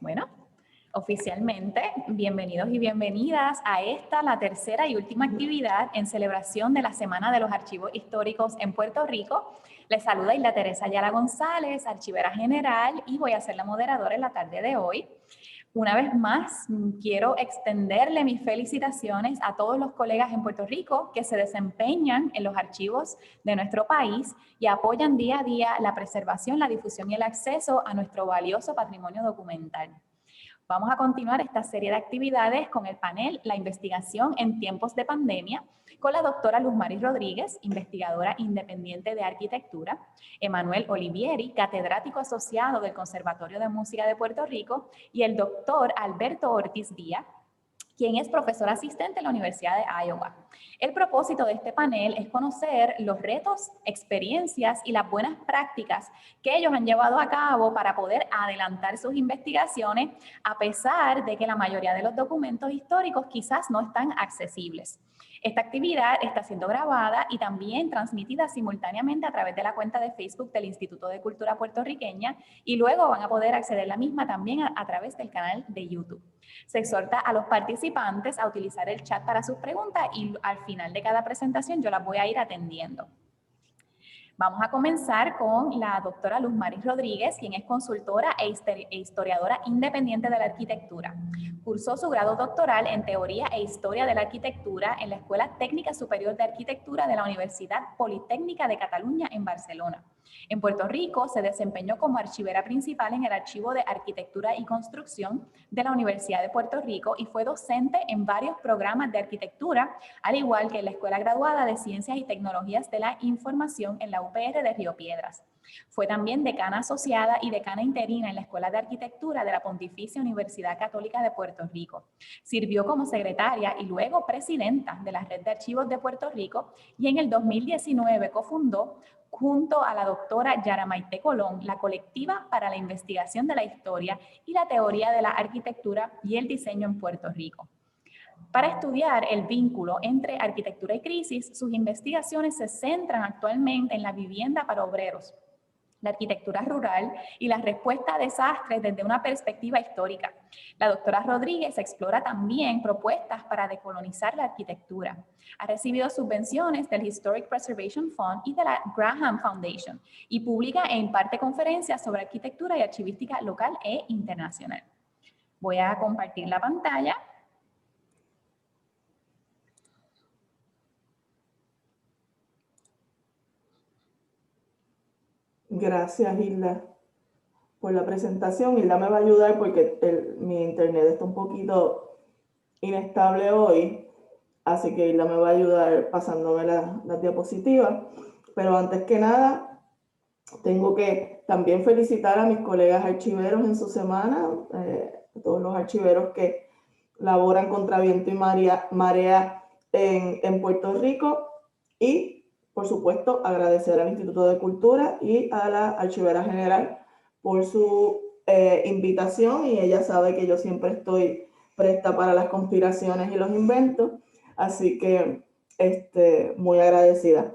Bueno, oficialmente, bienvenidos y bienvenidas a esta, la tercera y última actividad en celebración de la Semana de los Archivos Históricos en Puerto Rico. Les saluda Hilda Teresa Ayala González, archivera general, y voy a ser la moderadora en la tarde de hoy. Una vez más, quiero extenderle mis felicitaciones a todos los colegas en Puerto Rico que se desempeñan en los archivos de nuestro país y apoyan día a día la preservación, la difusión y el acceso a nuestro valioso patrimonio documental. Vamos a continuar esta serie de actividades con el panel La investigación en tiempos de pandemia, con la doctora Luz Maris Rodríguez, investigadora independiente de arquitectura, Emanuel Olivieri, catedrático asociado del Conservatorio de Música de Puerto Rico, y el doctor Alberto Ortiz Díaz, quien es profesor asistente en la Universidad de Iowa. El propósito de este panel es conocer los retos, experiencias y las buenas prácticas que ellos han llevado a cabo para poder adelantar sus investigaciones, a pesar de que la mayoría de los documentos históricos quizás no están accesibles. Esta actividad está siendo grabada y también transmitida simultáneamente a través de la cuenta de Facebook del Instituto de Cultura Puertorriqueña, y luego van a poder acceder a la misma también a través del canal de YouTube. Se exhorta a los participantes a utilizar el chat para sus preguntas y al final de cada presentación yo las voy a ir atendiendo. Vamos a comenzar con la doctora Luz Maris Rodríguez, quien es consultora e historiadora independiente de la arquitectura. Cursó su grado doctoral en Teoría e Historia de la Arquitectura en la Escuela Técnica Superior de Arquitectura de la Universidad Politécnica de Cataluña en Barcelona. En Puerto Rico se desempeñó como archivera principal en el Archivo de Arquitectura y Construcción de la Universidad de Puerto Rico y fue docente en varios programas de arquitectura, al igual que en la Escuela Graduada de Ciencias y Tecnologías de la Información en la UPR de Río Piedras. Fue también decana asociada y decana interina en la Escuela de Arquitectura de la Pontificia Universidad Católica de Puerto Rico. Sirvió como secretaria y luego presidenta de la Red de Archivos de Puerto Rico y en el 2019 cofundó junto a la doctora Yara Maite Colón la Colectiva para la Investigación de la Historia y la Teoría de la Arquitectura y el Diseño en Puerto Rico. Para estudiar el vínculo entre arquitectura y crisis, sus investigaciones se centran actualmente en la vivienda para obreros, la arquitectura rural y la respuesta a desastres desde una perspectiva histórica. La doctora Rodríguez explora también propuestas para decolonizar la arquitectura. Ha recibido subvenciones del Historic Preservation Fund y de la Graham Foundation y publica e imparte conferencias sobre arquitectura y archivística local e internacional. Voy a compartir la pantalla. Gracias, Hilda, por la presentación. Hilda me va a ayudar porque mi internet está un poquito inestable hoy, así que Hilda me va a ayudar pasándome las diapositivas. Pero antes que nada, tengo que también felicitar a mis colegas archiveros en su semana, a todos los archiveros que laboran contra viento y marea en Puerto Rico, y por supuesto, agradecer al Instituto de Cultura y a la archivera general por su invitación, y ella sabe que yo siempre estoy presta para las conspiraciones y los inventos, así que muy agradecida.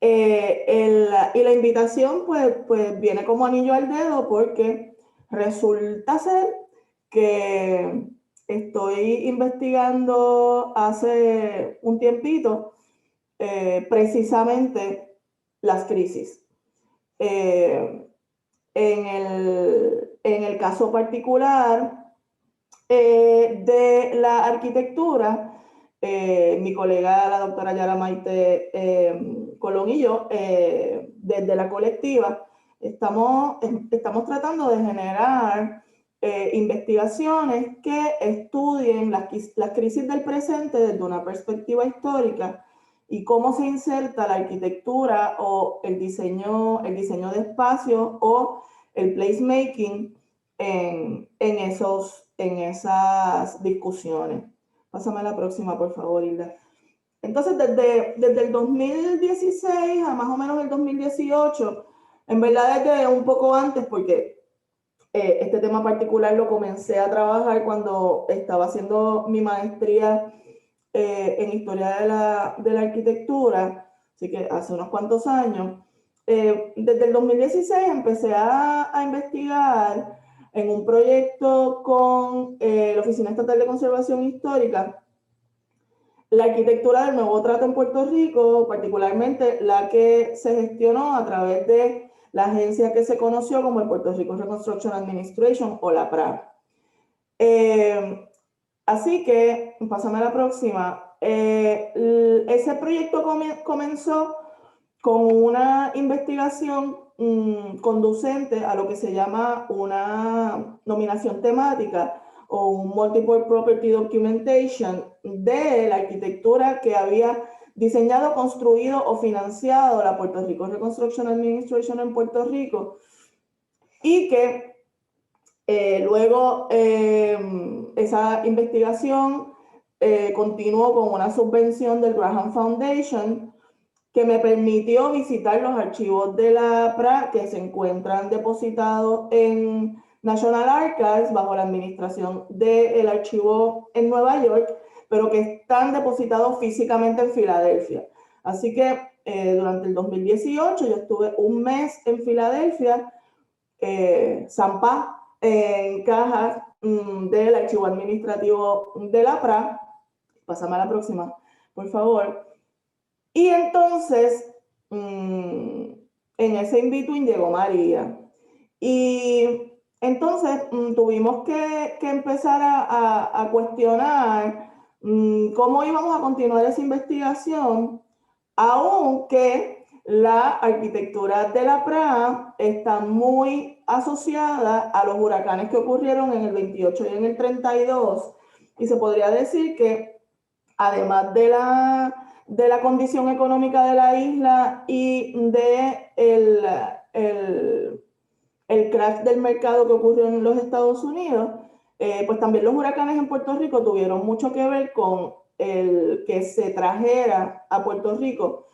Y la invitación pues viene como anillo al dedo porque resulta ser que estoy investigando hace un tiempito precisamente las crisis. En el caso particular de la arquitectura, mi colega, la doctora Yara Maite Colón y yo, desde la colectiva, estamos tratando de generar investigaciones que estudien las crisis del presente desde una perspectiva histórica y cómo se inserta la arquitectura o el diseño de espacios o el placemaking en esas discusiones. Pásame a la próxima, por favor, Hilda. Entonces, desde el 2016 a más o menos el 2018, en verdad desde un poco antes, porque este tema particular lo comencé a trabajar cuando estaba haciendo mi maestría en Historia de la Arquitectura, así que hace unos cuantos años. Desde el 2016 empecé a investigar en un proyecto con la Oficina Estatal de Conservación Histórica, la arquitectura del nuevo trato en Puerto Rico, particularmente la que se gestionó a través de la agencia que se conoció como el Puerto Rico Reconstruction Administration o la PRA. Así que, pásame a la próxima. Ese proyecto comenzó con una investigación conducente a lo que se llama una nominación temática o un Multiple Property Documentation de la arquitectura que había diseñado, construido o financiado la Puerto Rico Reconstruction Administration en Puerto Rico, y que luego esa investigación continuó con una subvención del Graham Foundation que me permitió visitar los archivos de la PRA que se encuentran depositados en National Archives bajo la administración del archivo en Nueva York, pero que están depositados físicamente en Filadelfia. Así que durante el 2018 yo estuve un mes en Filadelfia, zampá en cajas del archivo administrativo de la PRA. Pásame a la próxima, por favor. Y entonces, en ese in-between llegó María. Y entonces tuvimos que empezar a cuestionar cómo íbamos a continuar esa investigación, aunque la arquitectura de la PRA está muy asociada a los huracanes que ocurrieron en el 28 y en el 32. Y se podría decir que además de la condición económica de la isla y de el crash del mercado que ocurrió en los Estados Unidos, pues también los huracanes en Puerto Rico tuvieron mucho que ver con el que se trajera a Puerto Rico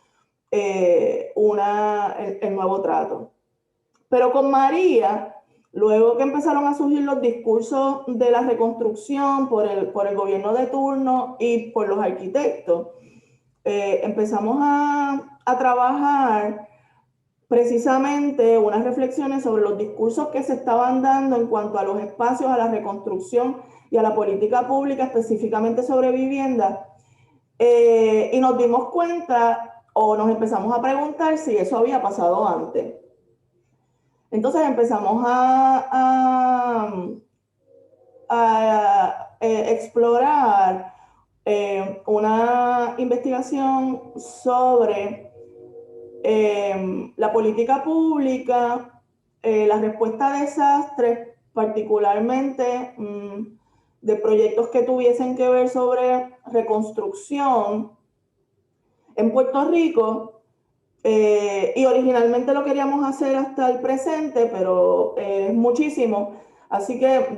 el nuevo trato. Pero con María, luego que empezaron a surgir los discursos de la reconstrucción por el gobierno de turno y por los arquitectos, empezamos a trabajar precisamente unas reflexiones sobre los discursos que se estaban dando en cuanto a los espacios, a la reconstrucción y a la política pública, específicamente sobre vivienda. Y nos dimos cuenta o nos empezamos a preguntar si eso había pasado antes. Entonces empezamos a explorar una investigación sobre la política pública, la respuesta a desastres, particularmente de proyectos que tuviesen que ver sobre reconstrucción en Puerto Rico. Y originalmente lo queríamos hacer hasta el presente, pero es muchísimo. Así que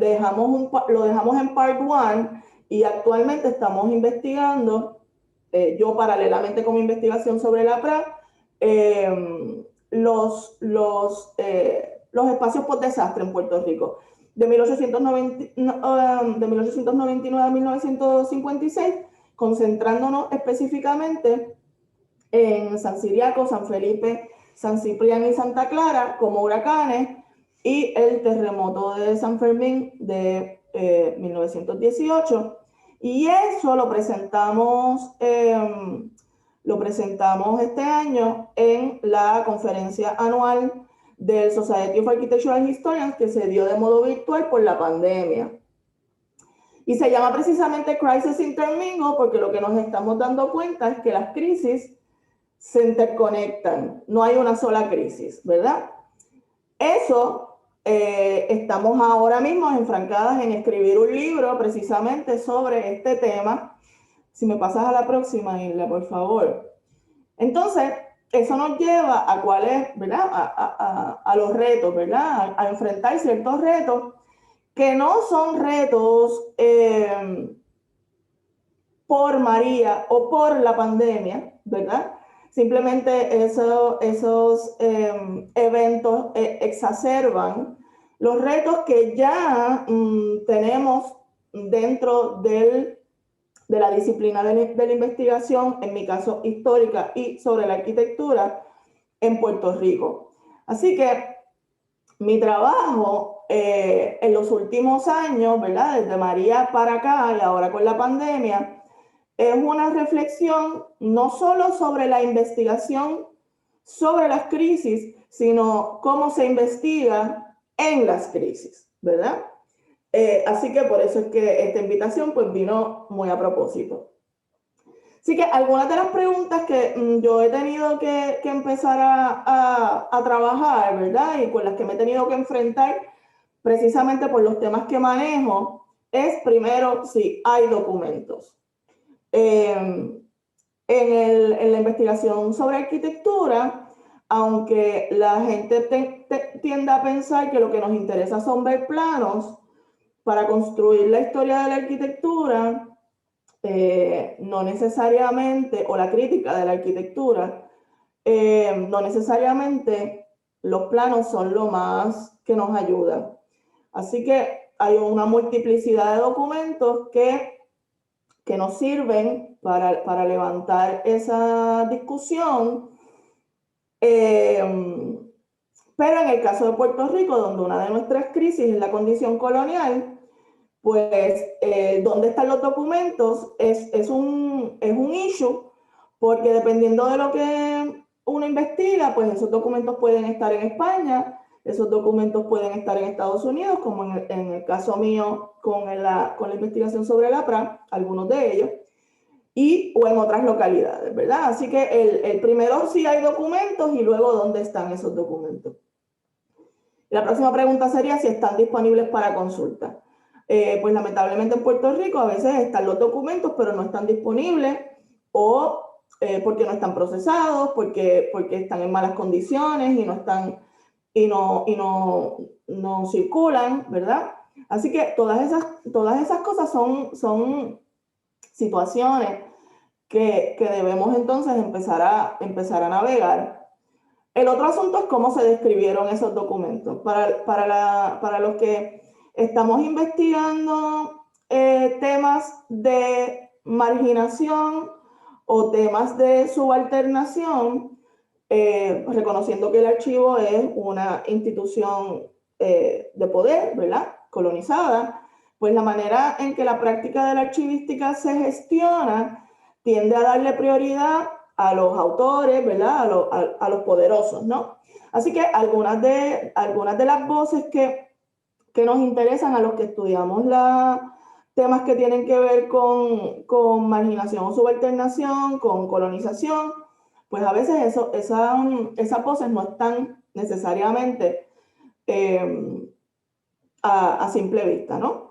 lo dejamos en part 1 y actualmente estamos investigando, yo paralelamente con mi investigación sobre la PRA, los espacios post-desastre en Puerto Rico. De 1899 a 1956, concentrándonos específicamente en San Ciriaco, San Felipe, San Cipriano y Santa Clara como huracanes, y el terremoto de San Fermín de 1918. Y eso lo presentamos este año en la conferencia anual del Society of Architectural Historians, que se dio de modo virtual por la pandemia. Y se llama precisamente Crisis Intermingle porque lo que nos estamos dando cuenta es que las crisis se interconectan, no hay una sola crisis, ¿verdad? Eso, estamos ahora mismo enfrancadas en escribir un libro precisamente sobre este tema. Si me pasas a la próxima, Isla, por favor. Entonces, eso nos lleva a cuáles, ¿verdad? A los retos, ¿verdad? A enfrentar ciertos retos que no son retos por María o por la pandemia, ¿verdad? Simplemente esos eventos exacerban los retos que ya tenemos dentro de la disciplina de la investigación, en mi caso histórica y sobre la arquitectura en Puerto Rico. Así que mi trabajo en los últimos años, ¿verdad? Desde María para acá y ahora con la pandemia, es una reflexión no solo sobre la investigación sobre las crisis, sino cómo se investiga en las crisis, ¿verdad? Así que por eso es que esta invitación pues vino muy a propósito. Así que algunas de las preguntas que yo he tenido que empezar a trabajar, ¿verdad? Y con las que me he tenido que enfrentar precisamente por los temas que manejo, es primero si hay documentos. En la investigación sobre arquitectura, aunque la gente tiende a pensar que lo que nos interesa son ver planos para construir la historia de la arquitectura, no necesariamente, o la crítica de la arquitectura, no necesariamente los planos son lo más que nos ayudan. Así que hay una multiplicidad de documentos que nos sirven para levantar esa discusión. Pero en el caso de Puerto Rico, donde una de nuestras crisis es la condición colonial, pues dónde están los documentos es un issue, porque dependiendo de lo que uno investiga, pues esos documentos pueden estar en España, esos documentos pueden estar en Estados Unidos, como en el caso mío con la investigación sobre la PRA, algunos de ellos, o en otras localidades, ¿verdad? Así que el primero sí hay documentos y luego dónde están esos documentos. La próxima pregunta sería si están disponibles para consulta. Pues lamentablemente en Puerto Rico a veces están los documentos, pero no están disponibles, o porque no están procesados, porque están en malas condiciones y no están no circulan, ¿verdad? Así que todas esas cosas son situaciones que debemos entonces empezar a navegar. El otro asunto es cómo se describieron esos documentos. Para los que estamos investigando temas de marginación o temas de subalternación, reconociendo que el archivo es una institución de poder, ¿verdad? Colonizada, pues la manera en que la práctica de la archivística se gestiona tiende a darle prioridad a los autores, ¿verdad? A los poderosos, ¿no? Así que algunas de las voces que nos interesan a los que estudiamos temas que tienen que ver con marginación o subalternación, con colonización, pues a veces esas voces no están necesariamente a simple vista, ¿no?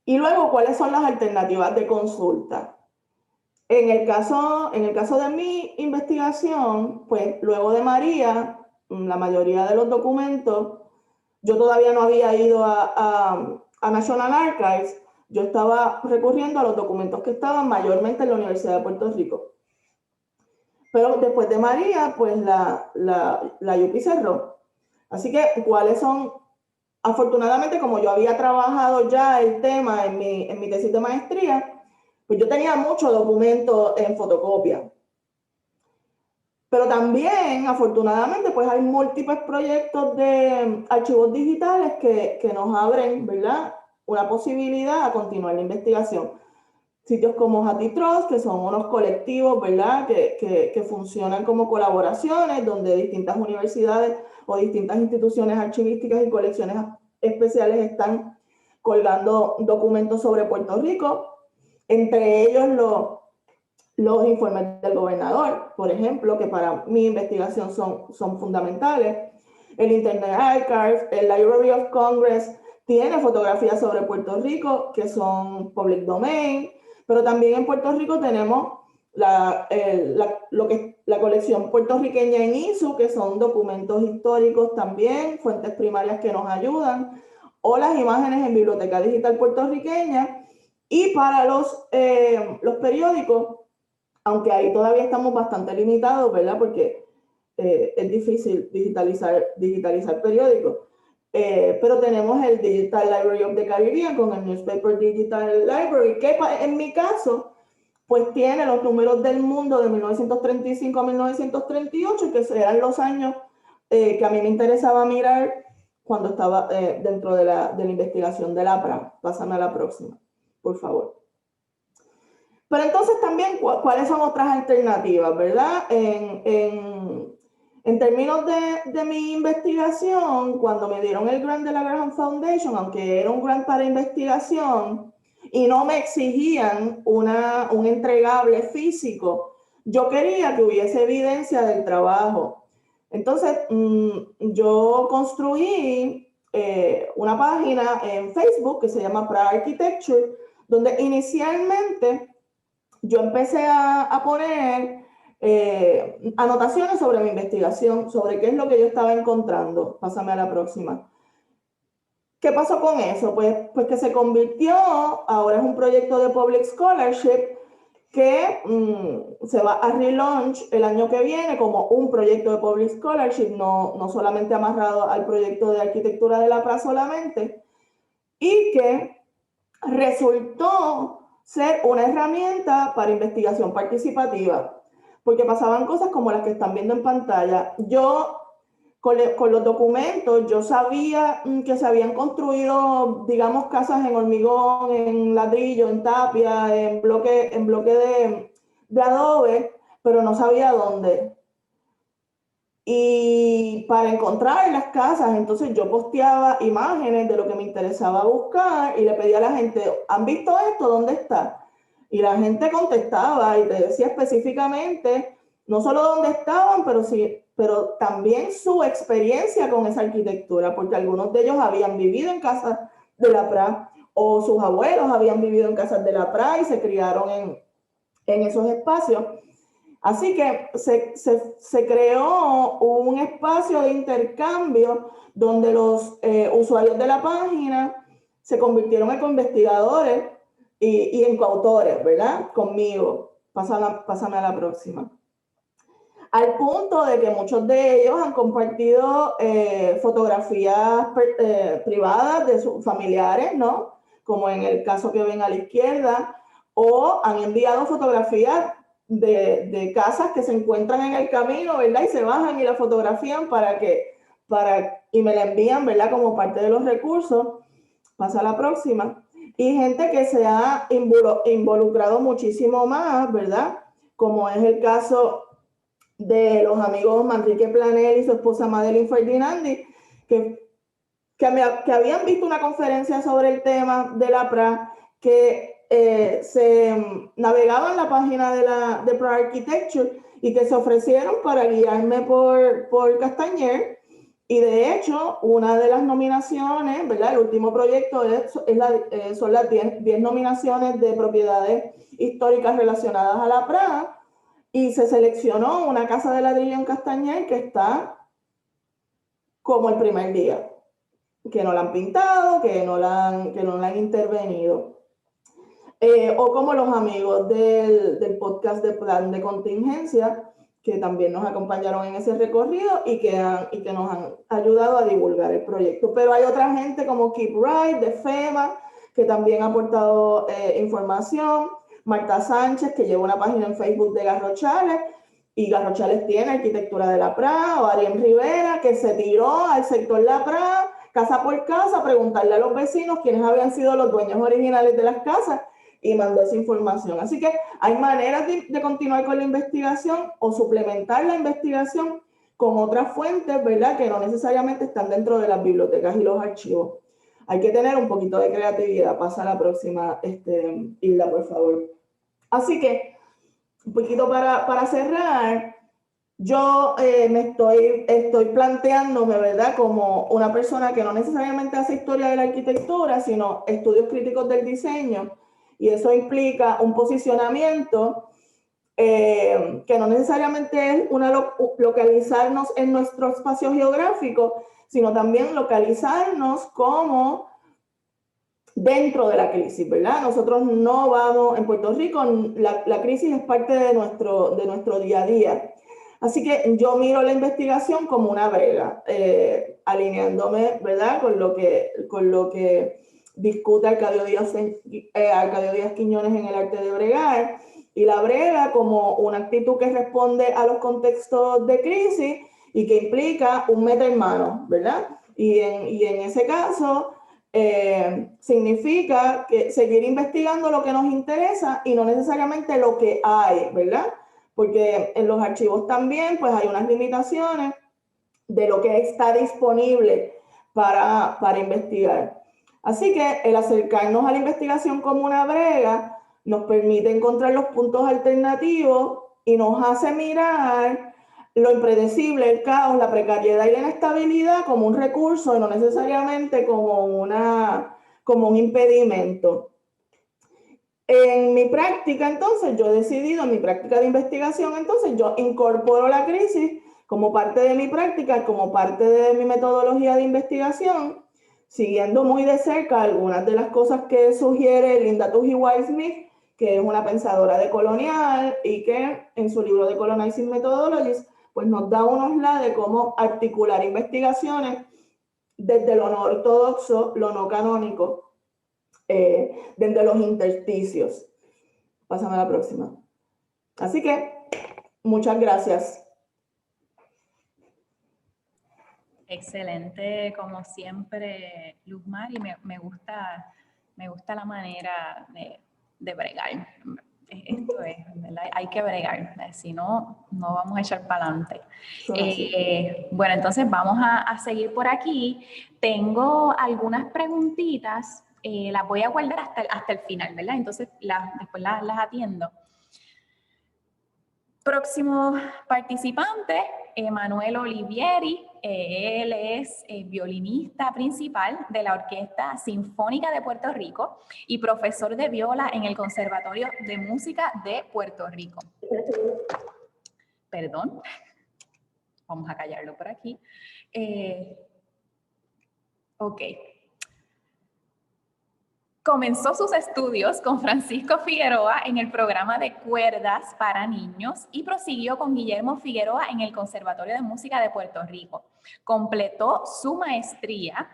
Y luego, ¿cuáles son las alternativas de consulta? En el caso de mi investigación, pues luego de María, la mayoría de los documentos, yo todavía no había ido a National Archives, yo estaba recurriendo a los documentos que estaban mayormente en la Universidad de Puerto Rico. Pero después de María, pues la UPI cerró. Así que, ¿cuáles son? Afortunadamente, como yo había trabajado ya el tema en mi tesis de maestría, pues yo tenía muchos documentos en fotocopia. Pero también, afortunadamente, pues hay múltiples proyectos de archivos digitales que nos abren, ¿verdad?, una posibilidad a continuar la investigación. Sitios como HathiTrust, que son unos colectivos, ¿verdad?, que funcionan como colaboraciones, donde distintas universidades o distintas instituciones archivísticas y colecciones especiales están colgando documentos sobre Puerto Rico, entre ellos los informes del gobernador, por ejemplo, que para mi investigación son fundamentales. El Internet Archive, el Library of Congress, tiene fotografías sobre Puerto Rico que son public domain, pero también en Puerto Rico tenemos la colección puertorriqueña en ISU, que son documentos históricos también, fuentes primarias que nos ayudan, o las imágenes en Biblioteca Digital Puertorriqueña. Y para los periódicos, aunque ahí todavía estamos bastante limitados, ¿verdad? Porque es difícil digitalizar periódicos. Pero tenemos el Digital Library of the Caribbean con el Newspaper Digital Library, que en mi caso, pues tiene los números del mundo de 1935 a 1938, que serán los años que a mí me interesaba mirar cuando estaba dentro de la investigación de la PRA. Pásame a la próxima, por favor. Pero entonces también, ¿cuáles son otras alternativas, verdad? En términos de mi investigación, cuando me dieron el grant de la Graham Foundation, aunque era un grant para investigación y no me exigían un entregable físico, yo quería que hubiese evidencia del trabajo. Entonces, yo construí una página en Facebook que se llama PRA Architecture, donde inicialmente yo empecé a poner anotaciones sobre mi investigación, sobre qué es lo que yo estaba encontrando. Pásame a la próxima. ¿Qué pasó con eso? Pues que se convirtió, ahora es un proyecto de Public Scholarship que se va a relaunch el año que viene como un proyecto de Public Scholarship, no solamente amarrado al proyecto de arquitectura de la PRA solamente, y que resultó ser una herramienta para investigación participativa, porque pasaban cosas como las que están viendo en pantalla. Yo, con los documentos, yo sabía que se habían construido, digamos, casas en hormigón, en ladrillo, en tapia, en bloque de adobe, pero no sabía dónde. Y para encontrar las casas, entonces yo posteaba imágenes de lo que me interesaba buscar y le pedía a la gente, ¿han visto esto? ¿Dónde está? Y la gente contestaba y te decía específicamente, no solo dónde estaban, pero también su experiencia con esa arquitectura, porque algunos de ellos habían vivido en casas de la PRA o sus abuelos habían vivido en casas de la PRA y se criaron en esos espacios. Así que se creó un espacio de intercambio donde los usuarios de la página se convirtieron en co-investigadores y en coautores, ¿verdad? Conmigo. Pásame a la próxima. Al punto de que muchos de ellos han compartido fotografías privadas de sus familiares, ¿no? Como en el caso que ven a la izquierda, o han enviado fotografías de casas que se encuentran en el camino, ¿verdad? Y se bajan y la fotografían y me la envían, ¿verdad? Como parte de los recursos. Pasa a la próxima. Y gente que se ha involucrado muchísimo más, ¿verdad? Como es el caso de los amigos Manrique Planel y su esposa Madeline Ferdinandi, que habían visto una conferencia sobre el tema de la PRA, que se navegaban la página de PRA Architecture y que se ofrecieron para guiarme por Castañer. Y de hecho, una de las nominaciones, ¿verdad? El último proyecto son las 10 nominaciones de propiedades históricas relacionadas a la PRA, y se seleccionó una casa de ladrillo en Castañer que está como el primer día, que no la han pintado, que no la han intervenido. O como los amigos del podcast de Plan de Contingencia, que también nos acompañaron en ese recorrido y que nos han ayudado a divulgar el proyecto. Pero hay otra gente como Keep Right, de FEMA, que también ha aportado información. Marta Sánchez, que lleva una página en Facebook de Garrochales, y Garrochales tiene arquitectura de la PRA, o Ariel Rivera, que se tiró al sector la PRA, casa por casa, a preguntarle a los vecinos quiénes habían sido los dueños originales de las casas, y mandó esa información. Así que hay maneras de continuar con la investigación o suplementar la investigación con otras fuentes, ¿verdad? Que no necesariamente están dentro de las bibliotecas y los archivos. Hay que tener un poquito de creatividad. Pasa a la próxima, Hilda, por favor. Así que, un poquito para cerrar, yo estoy planteándome, ¿verdad? Como una persona que no necesariamente hace historia de la arquitectura, sino estudios críticos del diseño, y eso implica un posicionamiento que no necesariamente es localizarnos en nuestro espacio geográfico, sino también localizarnos como dentro de la crisis, ¿verdad? Nosotros no vamos, en Puerto Rico, la crisis es parte de nuestro día a día. Así que yo miro la investigación como una brega, alineándome, ¿verdad? Con lo que discute Arcadio Díaz Quiñones en El arte de bregar, y la brega como una actitud que responde a los contextos de crisis y que implica un meter mano, ¿verdad? Y en ese caso significa que seguir investigando lo que nos interesa y no necesariamente lo que hay, ¿verdad? Porque en los archivos también pues hay unas limitaciones de lo que está disponible para investigar. Así que el acercarnos a la investigación como una brega nos permite encontrar los puntos alternativos y nos hace mirar lo impredecible, el caos, la precariedad y la inestabilidad como un recurso y no necesariamente como un impedimento. En mi práctica, entonces, yo he decidido, en mi práctica de investigación, entonces, yo incorporo la crisis como parte de mi práctica, como parte de mi metodología de investigación, siguiendo muy de cerca algunas de las cosas que sugiere Linda Tuggy Wilde-Smith, que es una pensadora decolonial y que en su libro de Colonizing Methodologies, pues nos da unos lados de cómo articular investigaciones desde lo no ortodoxo, lo no canónico, desde los intersticios. Pásame a la próxima. Así que, muchas gracias. Excelente, como siempre, Luzmar, y me gusta la manera de bregar. Esto es, ¿verdad? Hay que bregar, si no, no vamos a echar para adelante. Bueno, entonces vamos a seguir por aquí. Tengo algunas preguntitas, las voy a guardar hasta el final, ¿verdad? Entonces después las atiendo. Próximo participante, Emanuel Olivieri. Él es violinista principal de la Orquesta Sinfónica de Puerto Rico y profesor de viola en el Conservatorio de Música de Puerto Rico. Perdón, vamos a callarlo por aquí. Ok. Comenzó sus estudios con Francisco Figueroa en el programa de cuerdas para niños y prosiguió con Guillermo Figueroa en el Conservatorio de Música de Puerto Rico. Completó su maestría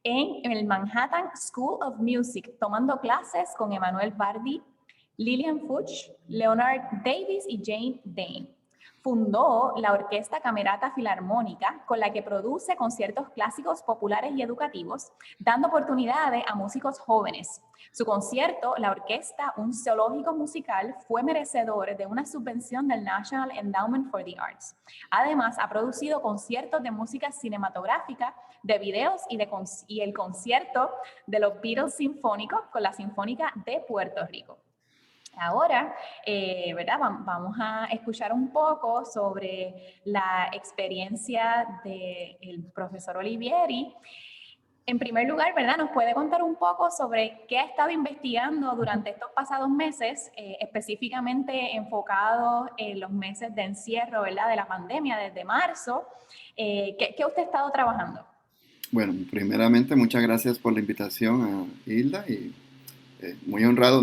en el Manhattan School of Music, tomando clases con Emmanuel Bardi, Lillian Fuchs, Leonard Davis y Jane Dane. Fundó la Orquesta Camerata Filarmónica, con la que produce conciertos clásicos populares y educativos, dando oportunidades a músicos jóvenes. Su concierto, La Orquesta, un zoológico musical, fue merecedor de una subvención del National Endowment for the Arts. Además, ha producido conciertos de música cinematográfica, de videos y el concierto de los Beatles Sinfónicos con la Sinfónica de Puerto Rico. Ahora, ¿verdad? Vamos a escuchar un poco sobre la experiencia del profesor Olivieri. En primer lugar, ¿verdad? Nos puede contar un poco sobre qué ha estado investigando durante estos pasados meses, específicamente enfocado en los meses de encierro, ¿verdad? De la pandemia, desde marzo. ¿Qué usted ha estado trabajando? Bueno, primeramente, muchas gracias por la invitación a Hilda y muy honrado.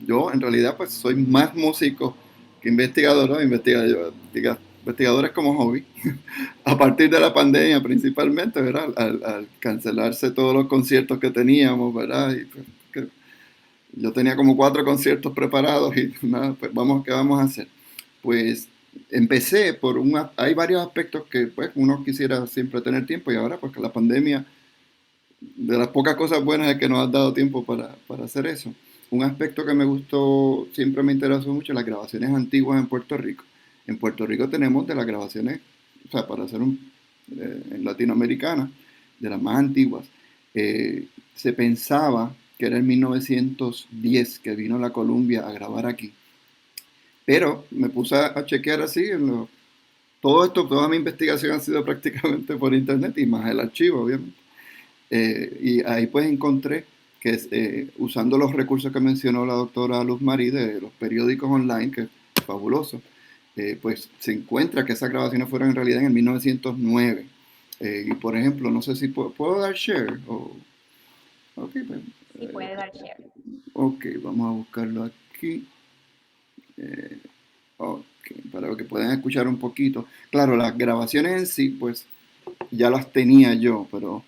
Yo en realidad pues soy más músico que investigador, ¿no? Investigadores como hobby. A partir de la pandemia principalmente, ¿verdad? Al cancelarse todos los conciertos que teníamos, ¿verdad? Y pues, yo tenía como 4 conciertos preparados y nada, pues ¿qué vamos a hacer? Pues empecé hay varios aspectos que pues uno quisiera siempre tener tiempo y ahora pues que la pandemia, de las pocas cosas buenas es que nos ha dado tiempo para hacer eso. Un aspecto que me gustó, siempre me interesó mucho, las grabaciones antiguas en Puerto Rico. En Puerto Rico tenemos de las grabaciones, o sea, para hacer en latinoamericana, de las más antiguas. Se pensaba que era en 1910 que vino la Columbia a grabar aquí. Pero me puse a chequear así, toda mi investigación ha sido prácticamente por internet y más el archivo, obviamente. Y ahí pues encontré que usando los recursos que mencionó la doctora Luz Marí de los periódicos online, que es fabuloso, pues se encuentra que esas grabaciones fueron en realidad en el 1909. Y por ejemplo, no sé si puedo dar share. Okay, pues, Sí, puede dar share. Ok, vamos a buscarlo aquí. Ok, para que puedan escuchar un poquito. Claro, las grabaciones en sí, pues ya las tenía yo, pero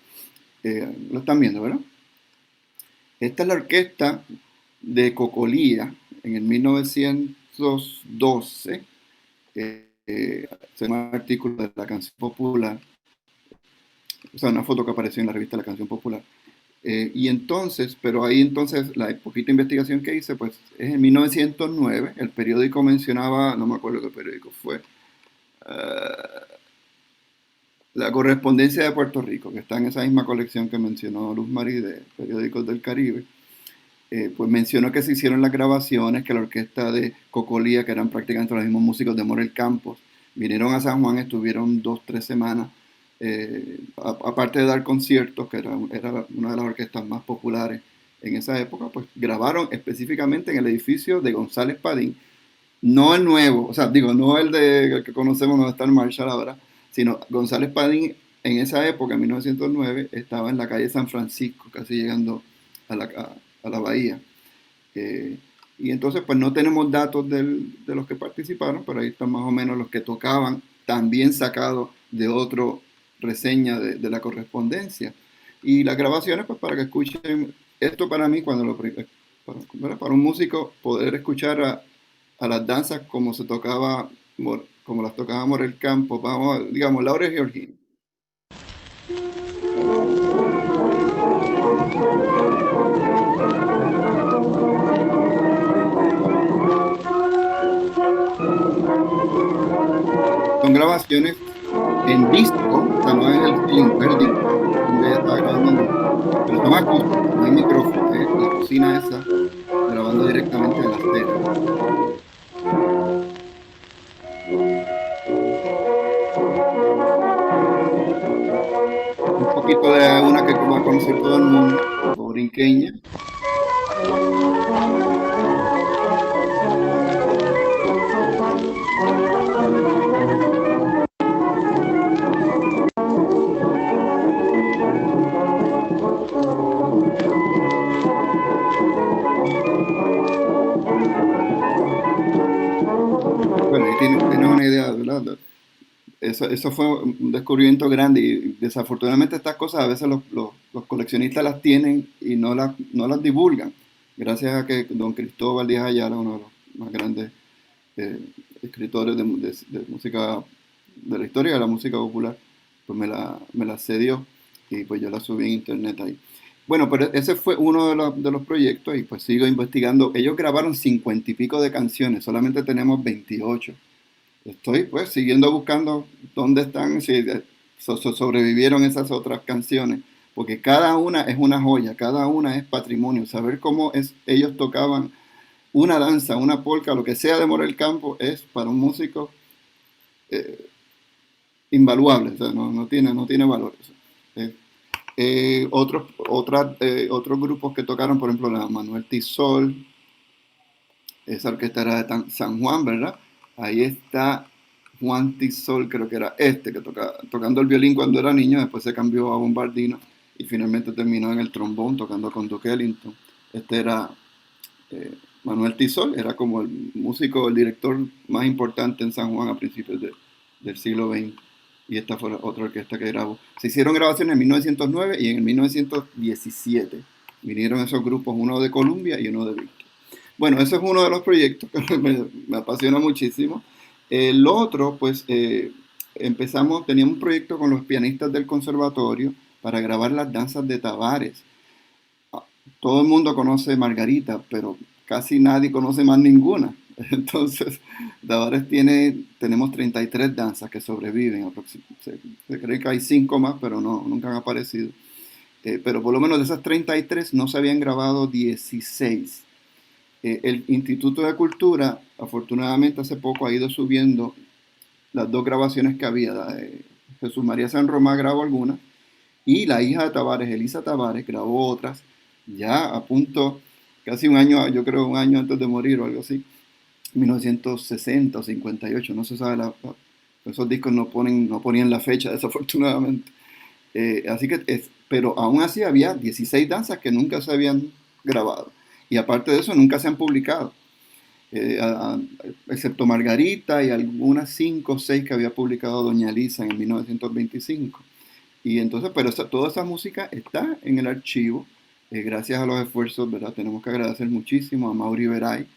lo están viendo, ¿verdad? Esta es la orquesta de Cocolía en el 1912. hacer un artículo de la canción popular, o sea, una foto que apareció en la revista La Canción Popular. Y entonces, pero ahí entonces, la poquita investigación que hice, pues es en 1909, el periódico mencionaba, no me acuerdo qué periódico fue, La Correspondencia de Puerto Rico, que está en esa misma colección que mencionó Luz Marí de Periódicos del Caribe. Pues mencionó que se hicieron las grabaciones, que la orquesta de Cocolía, que eran prácticamente los mismos músicos de Morel Campos, vinieron a San Juan, estuvieron 2-3 semanas, aparte de dar conciertos, que era una de las orquestas más populares en esa época, pues grabaron específicamente en el edificio de González Padín, no el nuevo, o sea, digo, no el que conocemos donde está el Marshall ahora, sino González Padín en esa época, en 1909, estaba en la calle San Francisco, casi llegando a la bahía. Y entonces, pues no tenemos datos de los que participaron, pero ahí están más o menos los que tocaban, también sacados de otra reseña de la correspondencia. Y las grabaciones, pues para que escuchen, esto para mí, para un músico, poder escuchar a las danzas como se tocaba, como las tocaba Morel Campos, vamos, digamos, Laura Georgina. Son grabaciones en disco, o sea, no es el film, es el disco, donde ella está grabando en disco, pero son acústicas, no hay micrófono, es la cocina esa, grabando directamente de la acera. Un poquito de una que va a conocer todo el mundo, borinqueña. Bueno, ahí tienes una idea, ¿verdad? Eso fue un descubrimiento grande y desafortunadamente estas cosas a veces los coleccionistas las tienen y no las divulgan. Gracias a que don Cristóbal Díaz Ayala, uno de los más grandes escritores de música, de la historia de la música popular, pues me la cedió y pues yo la subí en internet ahí. Bueno, pero ese fue uno de los proyectos y pues sigo investigando. Ellos grabaron 50 y pico de canciones, solamente tenemos 28. Estoy pues siguiendo buscando dónde están, si sobrevivieron esas otras canciones, porque cada una es una joya, cada una es patrimonio. Saber cómo ellos tocaban una danza, una polca, lo que sea de Morel Campo, es para un músico invaluable, o sea, no tiene valor. Otros grupos que tocaron, por ejemplo, la Manuel Tisol, esa orquesta era de San Juan, ¿verdad? Ahí está Juan Tisol, creo que era que tocando el violín cuando era niño, después se cambió a bombardino y finalmente terminó en el trombón tocando con Duke Ellington. Este era Manuel Tisol, era como el músico, el director más importante en San Juan a principios del siglo XX. Y esta fue otra orquesta que grabó. Se hicieron grabaciones en 1909 y en 1917. Vinieron esos grupos, uno de Columbia y uno de Victor. Bueno, ese es uno de los proyectos que me apasiona muchísimo. El otro, pues, teníamos un proyecto con los pianistas del conservatorio para grabar las danzas de Tavares. Todo el mundo conoce Margarita, pero casi nadie conoce más ninguna. Entonces, Tavares tenemos 33 danzas que sobreviven. Se cree que hay 5 más, pero nunca han aparecido. Pero por lo menos de esas 33 no se habían grabado 16. El Instituto de Cultura, afortunadamente hace poco ha ido subiendo las 2 grabaciones que había. Jesús María San Román grabó algunas y la hija de Tavares, Elisa Tavares, grabó otras ya a punto, casi un año, yo creo un año antes de morir o algo así, 1960 o 58, no se sabe, esos discos no ponían la fecha desafortunadamente. Pero aún así había 16 danzas que nunca se habían grabado. Y aparte de eso, nunca se han publicado. Excepto Margarita y algunas 5 o 6 que había publicado Doña Elisa en 1925. Y entonces, pero toda esa música está en el archivo, gracias a los esfuerzos, ¿verdad? Tenemos que agradecer muchísimo a Mauri Veray,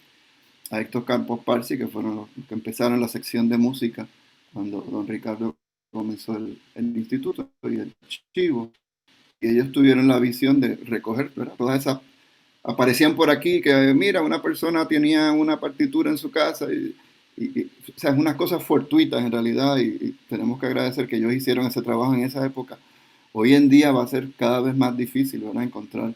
a Héctor Campos Parsi, que fueron los que empezaron la sección de música cuando don Ricardo comenzó el instituto y el archivo. Y ellos tuvieron la visión de recoger, ¿verdad? Todas esas, aparecían por aquí que, mira, una persona tenía una partitura en su casa o sea, es unas cosas fortuitas en realidad y tenemos que agradecer que ellos hicieron ese trabajo en esa época. Hoy en día va a ser cada vez más difícil, ¿verdad? Encontrar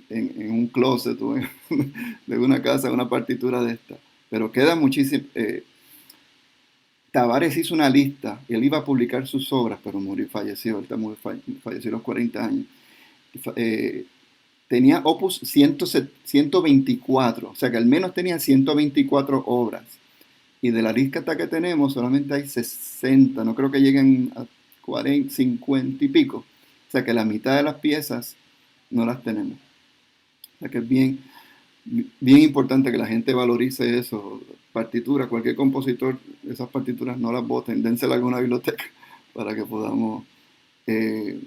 en un closet o de una casa una partitura de esta. Pero queda muchísimo. Tavares hizo una lista y él iba a publicar sus obras, pero murió, falleció, falleció a los 40 años. Eh, Tenía opus 124, o sea que al menos tenía 124 obras. Y de la lista que tenemos solamente hay 60, no creo que lleguen a 40, 50 y pico. O sea que la mitad de las piezas no las tenemos. O sea que es bien, bien importante que la gente valorice eso. Partitura, cualquier compositor, esas partituras no las boten, dénselas a alguna biblioteca para que podamos. eh,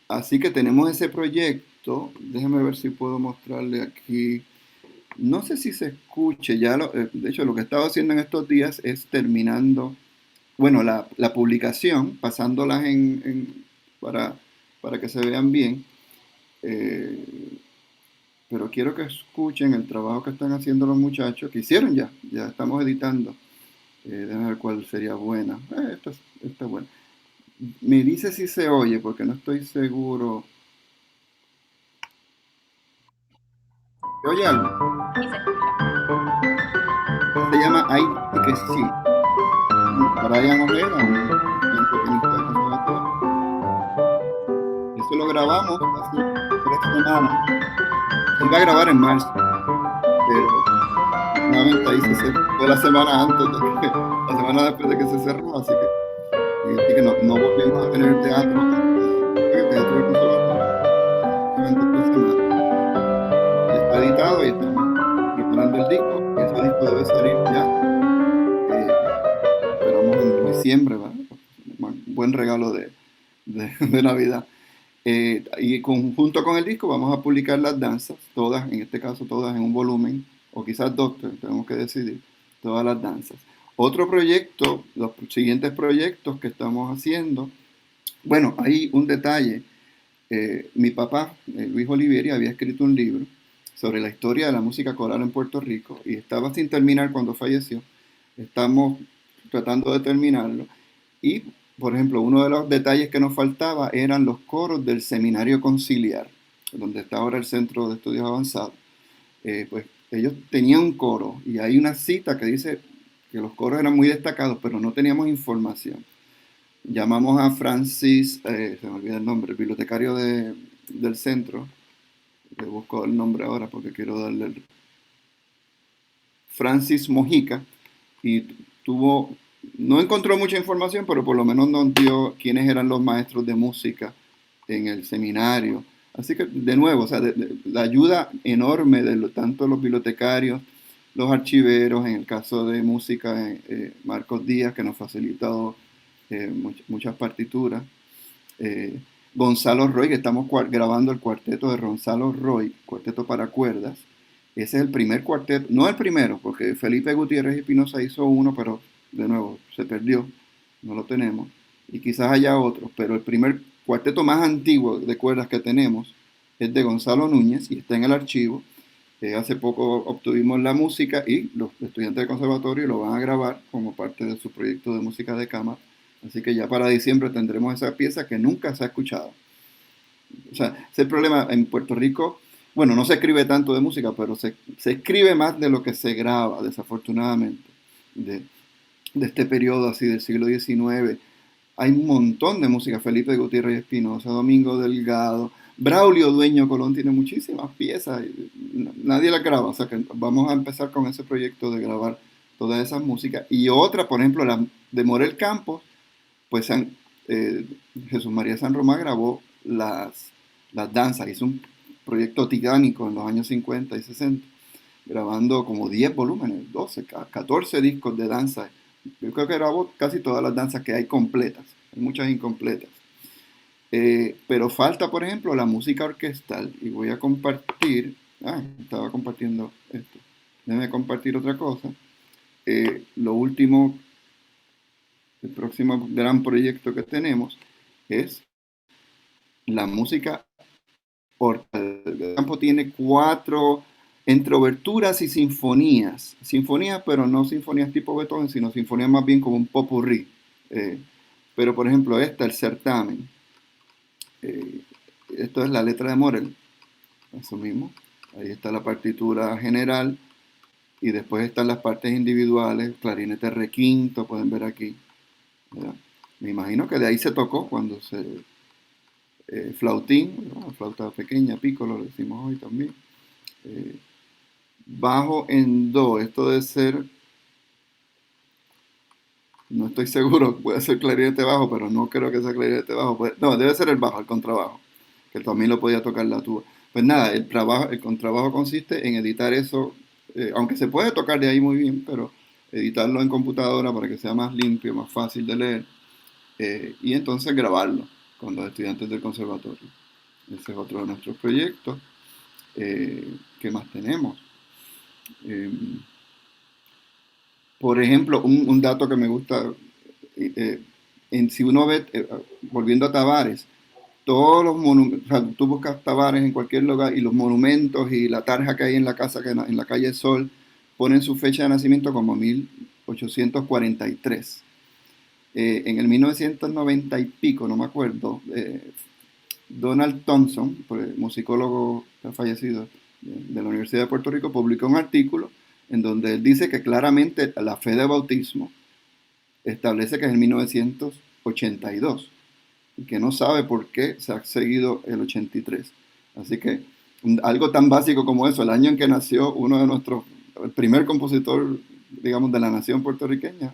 Así que tenemos ese proyecto. Déjeme ver si puedo mostrarle aquí. No sé si se escuche, de hecho lo que estaba haciendo en estos días es terminando, bueno, la publicación, pasándolas para, para que se vean bien. eh, pero quiero que escuchen el trabajo que están haciendo los muchachos, que hicieron ya estamos editando. Déjame ver cuál sería buena. Esta es buena. Me dice si se oye, porque no estoy seguro. ¿Se oye algo? Y se escucha. Se llama Ay que sí. Brian Ojeda, un estudiante pianista de conservatorio. Eso lo grabamos hace 3 semanas. Se iba a grabar en marzo, pero nuevamente ahí fue la semana antes la semana después de que se cerró, así que no volvimos a tener teatro hasta el teatro del conservatorio. Prácticamente 3 semanas. Ya está editado y estamos preparando el disco. Y ese disco debe salir ya. Esperamos en diciembre, ¿verdad? Un buen regalo de Navidad. Y junto con el disco vamos a publicar las danzas, todas, en este caso todas en un volumen, o quizás dos, tenemos que decidir, todas las danzas. Otro proyecto, los siguientes proyectos que estamos haciendo, bueno, hay un detalle. Mi papá, Luis Olivieri, había escrito un libro sobre la historia de la música coral en Puerto Rico y estaba sin terminar cuando falleció. Estamos tratando de terminarlo. Y, por ejemplo, uno de los detalles que nos faltaba eran los coros del Seminario Conciliar, donde está ahora el Centro de Estudios Avanzados. Pues ellos tenían un coro y hay una cita que dice que los coros eran muy destacados, pero no teníamos información. Llamamos a Francis, se me olvida el nombre, el bibliotecario del centro. Le busco el nombre ahora porque quiero darle Francis Mojica, y no encontró mucha información, pero por lo menos nos dio quiénes eran los maestros de música en el seminario. Así que, de nuevo, o sea, la ayuda enorme de tanto los bibliotecarios, los archiveros, en el caso de música, Marcos Díaz, que nos ha facilitado muchas partituras. Gonzalo Roy, que estamos grabando el cuarteto de Gonzalo Roy, cuarteto para cuerdas. Ese es el primer cuarteto, no el primero, porque Felipe Gutiérrez Espinosa hizo uno, pero de nuevo se perdió, no lo tenemos. Y quizás haya otro, pero el primer cuarteto más antiguo de cuerdas que tenemos es de Gonzalo Núñez y está en el archivo. Hace poco obtuvimos la música y los estudiantes del conservatorio lo van a grabar como parte de su proyecto de música de cámara. Así que ya para diciembre tendremos esa pieza que nunca se ha escuchado. O sea, ese es el problema en Puerto Rico. Bueno, no se escribe tanto de música, pero se escribe más de lo que se graba, desafortunadamente, de este periodo así del siglo XIX. Hay un montón de música. Felipe Gutiérrez Espinosa, Domingo Delgado, Braulio Dueño Colón tiene muchísimas piezas. Nadie las graba. O sea que vamos a empezar con ese proyecto de grabar todas esas músicas. Y otra, por ejemplo, la de Morel Campos, pues Jesús María San Román grabó las danzas. Hizo un proyecto titánico en los años 50 y 60, grabando como 10 volúmenes, 12, 14 discos de danza. Yo creo que grabó casi todas las danzas que hay completas, hay muchas incompletas. Pero falta, por ejemplo, la música orquestal. Y voy a compartir, estaba compartiendo esto. Déjame compartir otra cosa. Lo último, el próximo gran proyecto que tenemos es la música el campo tiene 4 entre oberturas y sinfonías. Sinfonías, pero no sinfonías tipo Beethoven, sino sinfonías más bien como un popurrí. Pero, por ejemplo, el certamen. Esto es la letra de Morel. Eso mismo. Ahí está la partitura general. Y después están las partes individuales. Clarinete requinto, pueden ver aquí. ¿Verdad? Me imagino que de ahí se tocó cuando flautín, ¿no? Flauta pequeña, piccolo, lo decimos hoy también. Bajo en do, esto debe ser, no estoy seguro, puede ser clarinete bajo, pero no creo que sea clarinete bajo. No, debe ser el bajo, el contrabajo, que también lo podía tocar la tuba. Pues nada, el contrabajo consiste en editar eso, aunque se puede tocar de ahí muy bien, pero editarlo en computadora para que sea más limpio, más fácil de leer, y entonces grabarlo con los estudiantes del conservatorio. Ese es otro de nuestros proyectos. ¿Qué más tenemos? Por ejemplo, un dato que me gusta, si uno ve, volviendo a Tavares, todos los monumentos, o sea, tú buscas Tavares en cualquier lugar y los monumentos y la tarja que hay en la casa, en la calle Sol, ponen su fecha de nacimiento como 1843. En el 1990 y pico, no me acuerdo, Donald Thompson, musicólogo que ha fallecido de la Universidad de Puerto Rico, publicó un artículo en donde él dice que claramente la fe de bautismo establece que es en 1982 y que no sabe por qué se ha seguido el 83. Así que algo tan básico como eso, el año en que nació uno de nuestros, el primer compositor, digamos, de la nación puertorriqueña,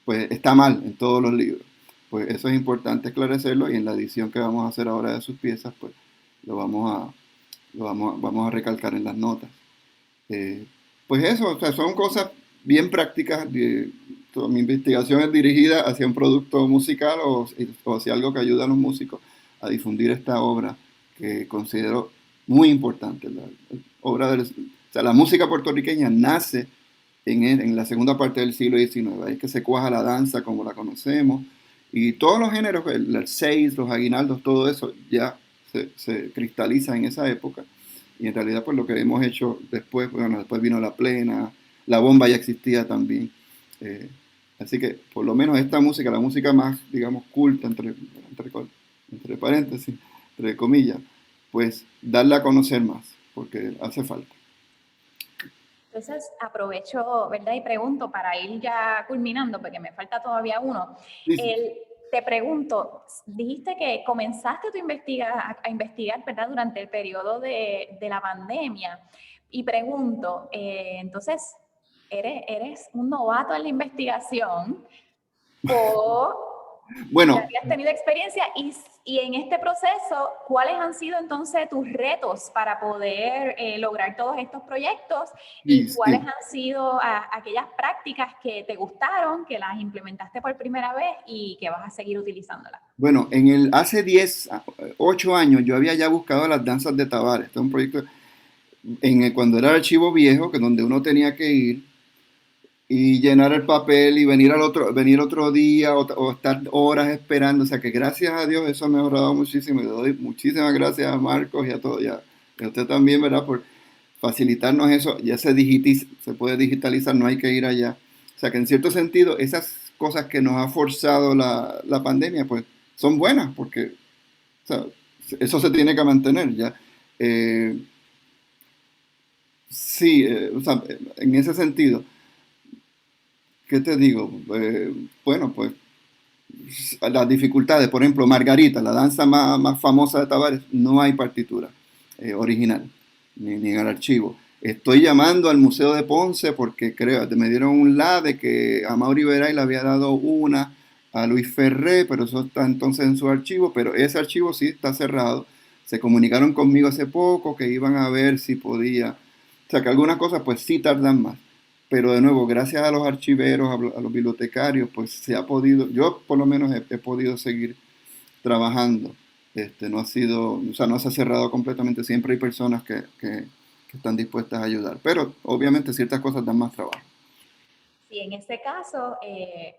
pues está mal en todos los libros. Pues eso es importante esclarecerlo y en la edición que vamos a hacer ahora de sus piezas, pues vamos a recalcar en las notas. Pues eso, o sea, son cosas bien prácticas. Mi investigación es dirigida hacia un producto musical o hacia algo que ayude a los músicos a difundir esta obra que considero muy importante. La obra o sea, la música puertorriqueña nace en la segunda parte del siglo XIX. Ahí es que se cuaja la danza como la conocemos. Y todos los géneros, el seis, los aguinaldos, todo eso ya se cristaliza en esa época. Y en realidad, pues lo que hemos hecho después, bueno, después vino la plena, la bomba ya existía también. Así que, por lo menos esta música, la música más, digamos, culta, entre paréntesis, entre comillas, pues darla a conocer más, porque hace falta. Entonces aprovecho, ¿verdad? Y pregunto para ir ya culminando, porque me falta todavía uno. Sí, sí. Te pregunto, dijiste que comenzaste a investigar, ¿verdad? Durante el periodo de la pandemia. Y pregunto, entonces, ¿eres un novato en la investigación o Bueno, ya habías tenido experiencia? Y en este proceso, ¿cuáles han sido entonces tus retos para poder lograr todos estos proyectos? ¿Y cuáles sí. han sido aquellas prácticas que te gustaron, que las implementaste por primera vez y que vas a seguir utilizándolas? Bueno, hace 8 años yo había ya buscado las danzas de Tavares. Este es un proyecto cuando era el archivo viejo, que donde uno tenía que ir y llenar el papel y venir otro día o estar horas esperando. O sea que gracias a Dios eso ha mejorado muchísimo y le doy muchísimas gracias a Marcos y a todos, y a usted también, ¿verdad? Por facilitarnos eso. Ya se puede digitalizar, no hay que ir allá. O sea que en cierto sentido esas cosas que nos ha forzado la pandemia, pues son buenas porque, o sea, eso se tiene que mantener ya. Sí, o sea, en ese sentido. ¿Qué te digo? Bueno, pues las dificultades, por ejemplo, Margarita, la danza más famosa de Tavares, no hay partitura original, ni en el archivo. Estoy llamando al Museo de Ponce porque me dieron un la de que a Mauri Veray le había dado una a Luis Ferré, pero eso está entonces en su archivo, pero ese archivo sí está cerrado. Se comunicaron conmigo hace poco que iban a ver si podía. O sea que algunas cosas pues sí tardan más. Pero de nuevo, gracias a los archiveros, a los bibliotecarios, pues se ha podido, yo por lo menos he podido seguir trabajando. No ha sido, o sea, no se ha cerrado completamente. Siempre hay personas que están dispuestas a ayudar. Pero obviamente ciertas cosas dan más trabajo. Y en este caso,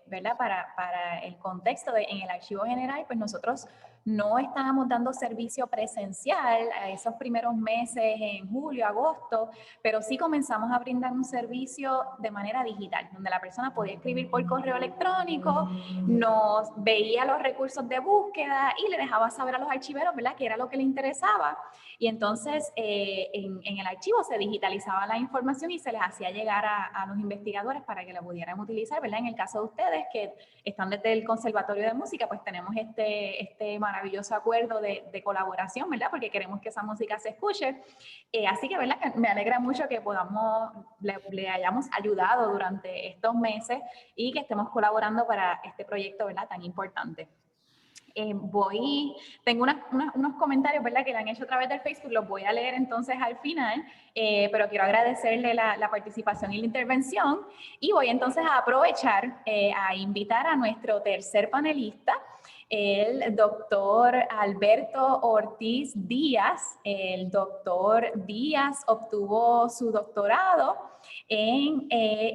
¿verdad? Para el contexto, en el Archivo General, pues nosotros no estábamos dando servicio presencial a esos primeros meses en julio, agosto, pero sí comenzamos a brindar un servicio de manera digital, donde la persona podía escribir por correo electrónico, nos veía los recursos de búsqueda y le dejaba saber a los archiveros, ¿verdad?, qué era lo que le interesaba. Y entonces en el archivo se digitalizaba la información y se les hacía llegar a los investigadores para que la pudieran utilizar, ¿verdad? En el caso de ustedes que están desde el Conservatorio de Música, pues tenemos este maravilloso acuerdo de colaboración, ¿verdad? Porque queremos que esa música se escuche. Así que, ¿verdad? Me alegra mucho que le hayamos ayudado durante estos meses y que estemos colaborando para este proyecto, ¿verdad?, tan importante. Tengo unos comentarios, ¿verdad?, que le han hecho a través del Facebook, los voy a leer entonces al final, pero quiero agradecerle la participación y la intervención, y voy entonces a aprovechar a invitar a nuestro tercer panelista, el doctor Alberto Ortiz Díaz. El doctor Díaz obtuvo su doctorado en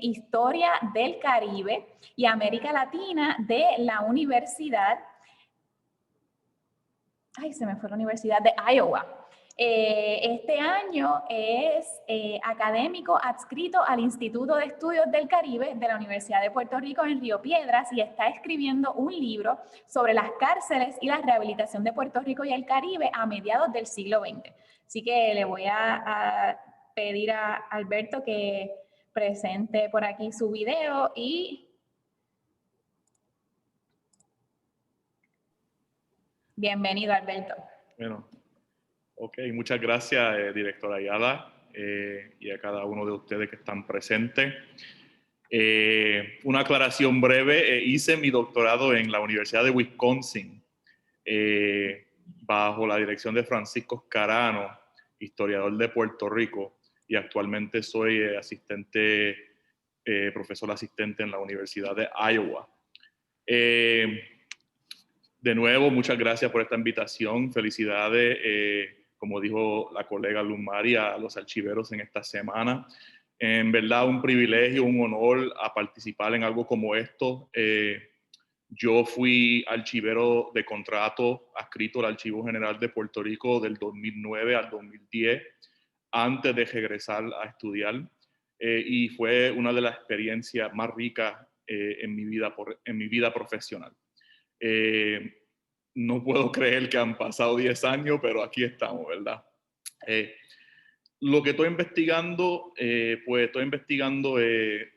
Historia del Caribe y América Latina de la Universidad de Iowa. Este año es académico adscrito al Instituto de Estudios del Caribe de la Universidad de Puerto Rico en Río Piedras y está escribiendo un libro sobre las cárceles y la rehabilitación de Puerto Rico y el Caribe a mediados del siglo XX. Así que le voy a pedir a Alberto que presente por aquí su video y... Bienvenido, Alberto. Bueno, ok, muchas gracias, directora Ayala, y a cada uno de ustedes que están presentes. Una aclaración breve, hice mi doctorado en la Universidad de Wisconsin, bajo la dirección de Francisco Scarano, historiador de Puerto Rico, y actualmente soy profesor asistente en la Universidad de Iowa. De nuevo, muchas gracias por esta invitación. Felicidades, como dijo la colega Luz María, a los archiveros en esta semana. En verdad, un privilegio, un honor a participar en algo como esto. Yo fui archivero de contrato adscrito al Archivo General de Puerto Rico del 2009 al 2010, antes de regresar a estudiar. Y fue una de las experiencias más ricas en mi vida profesional. No puedo creer que han pasado 10 años, pero aquí estamos, ¿verdad? Lo que estoy investigando,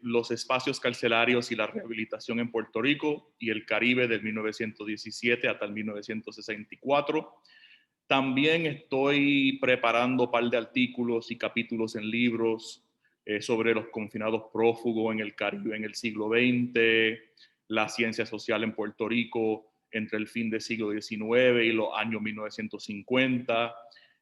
los espacios carcelarios y la rehabilitación en Puerto Rico y el Caribe del 1917 hasta el 1964. También estoy preparando un par de artículos y capítulos en libros sobre los confinados prófugos en el Caribe en el siglo XX, la ciencia social en Puerto Rico entre el fin del siglo XIX y los años 1950,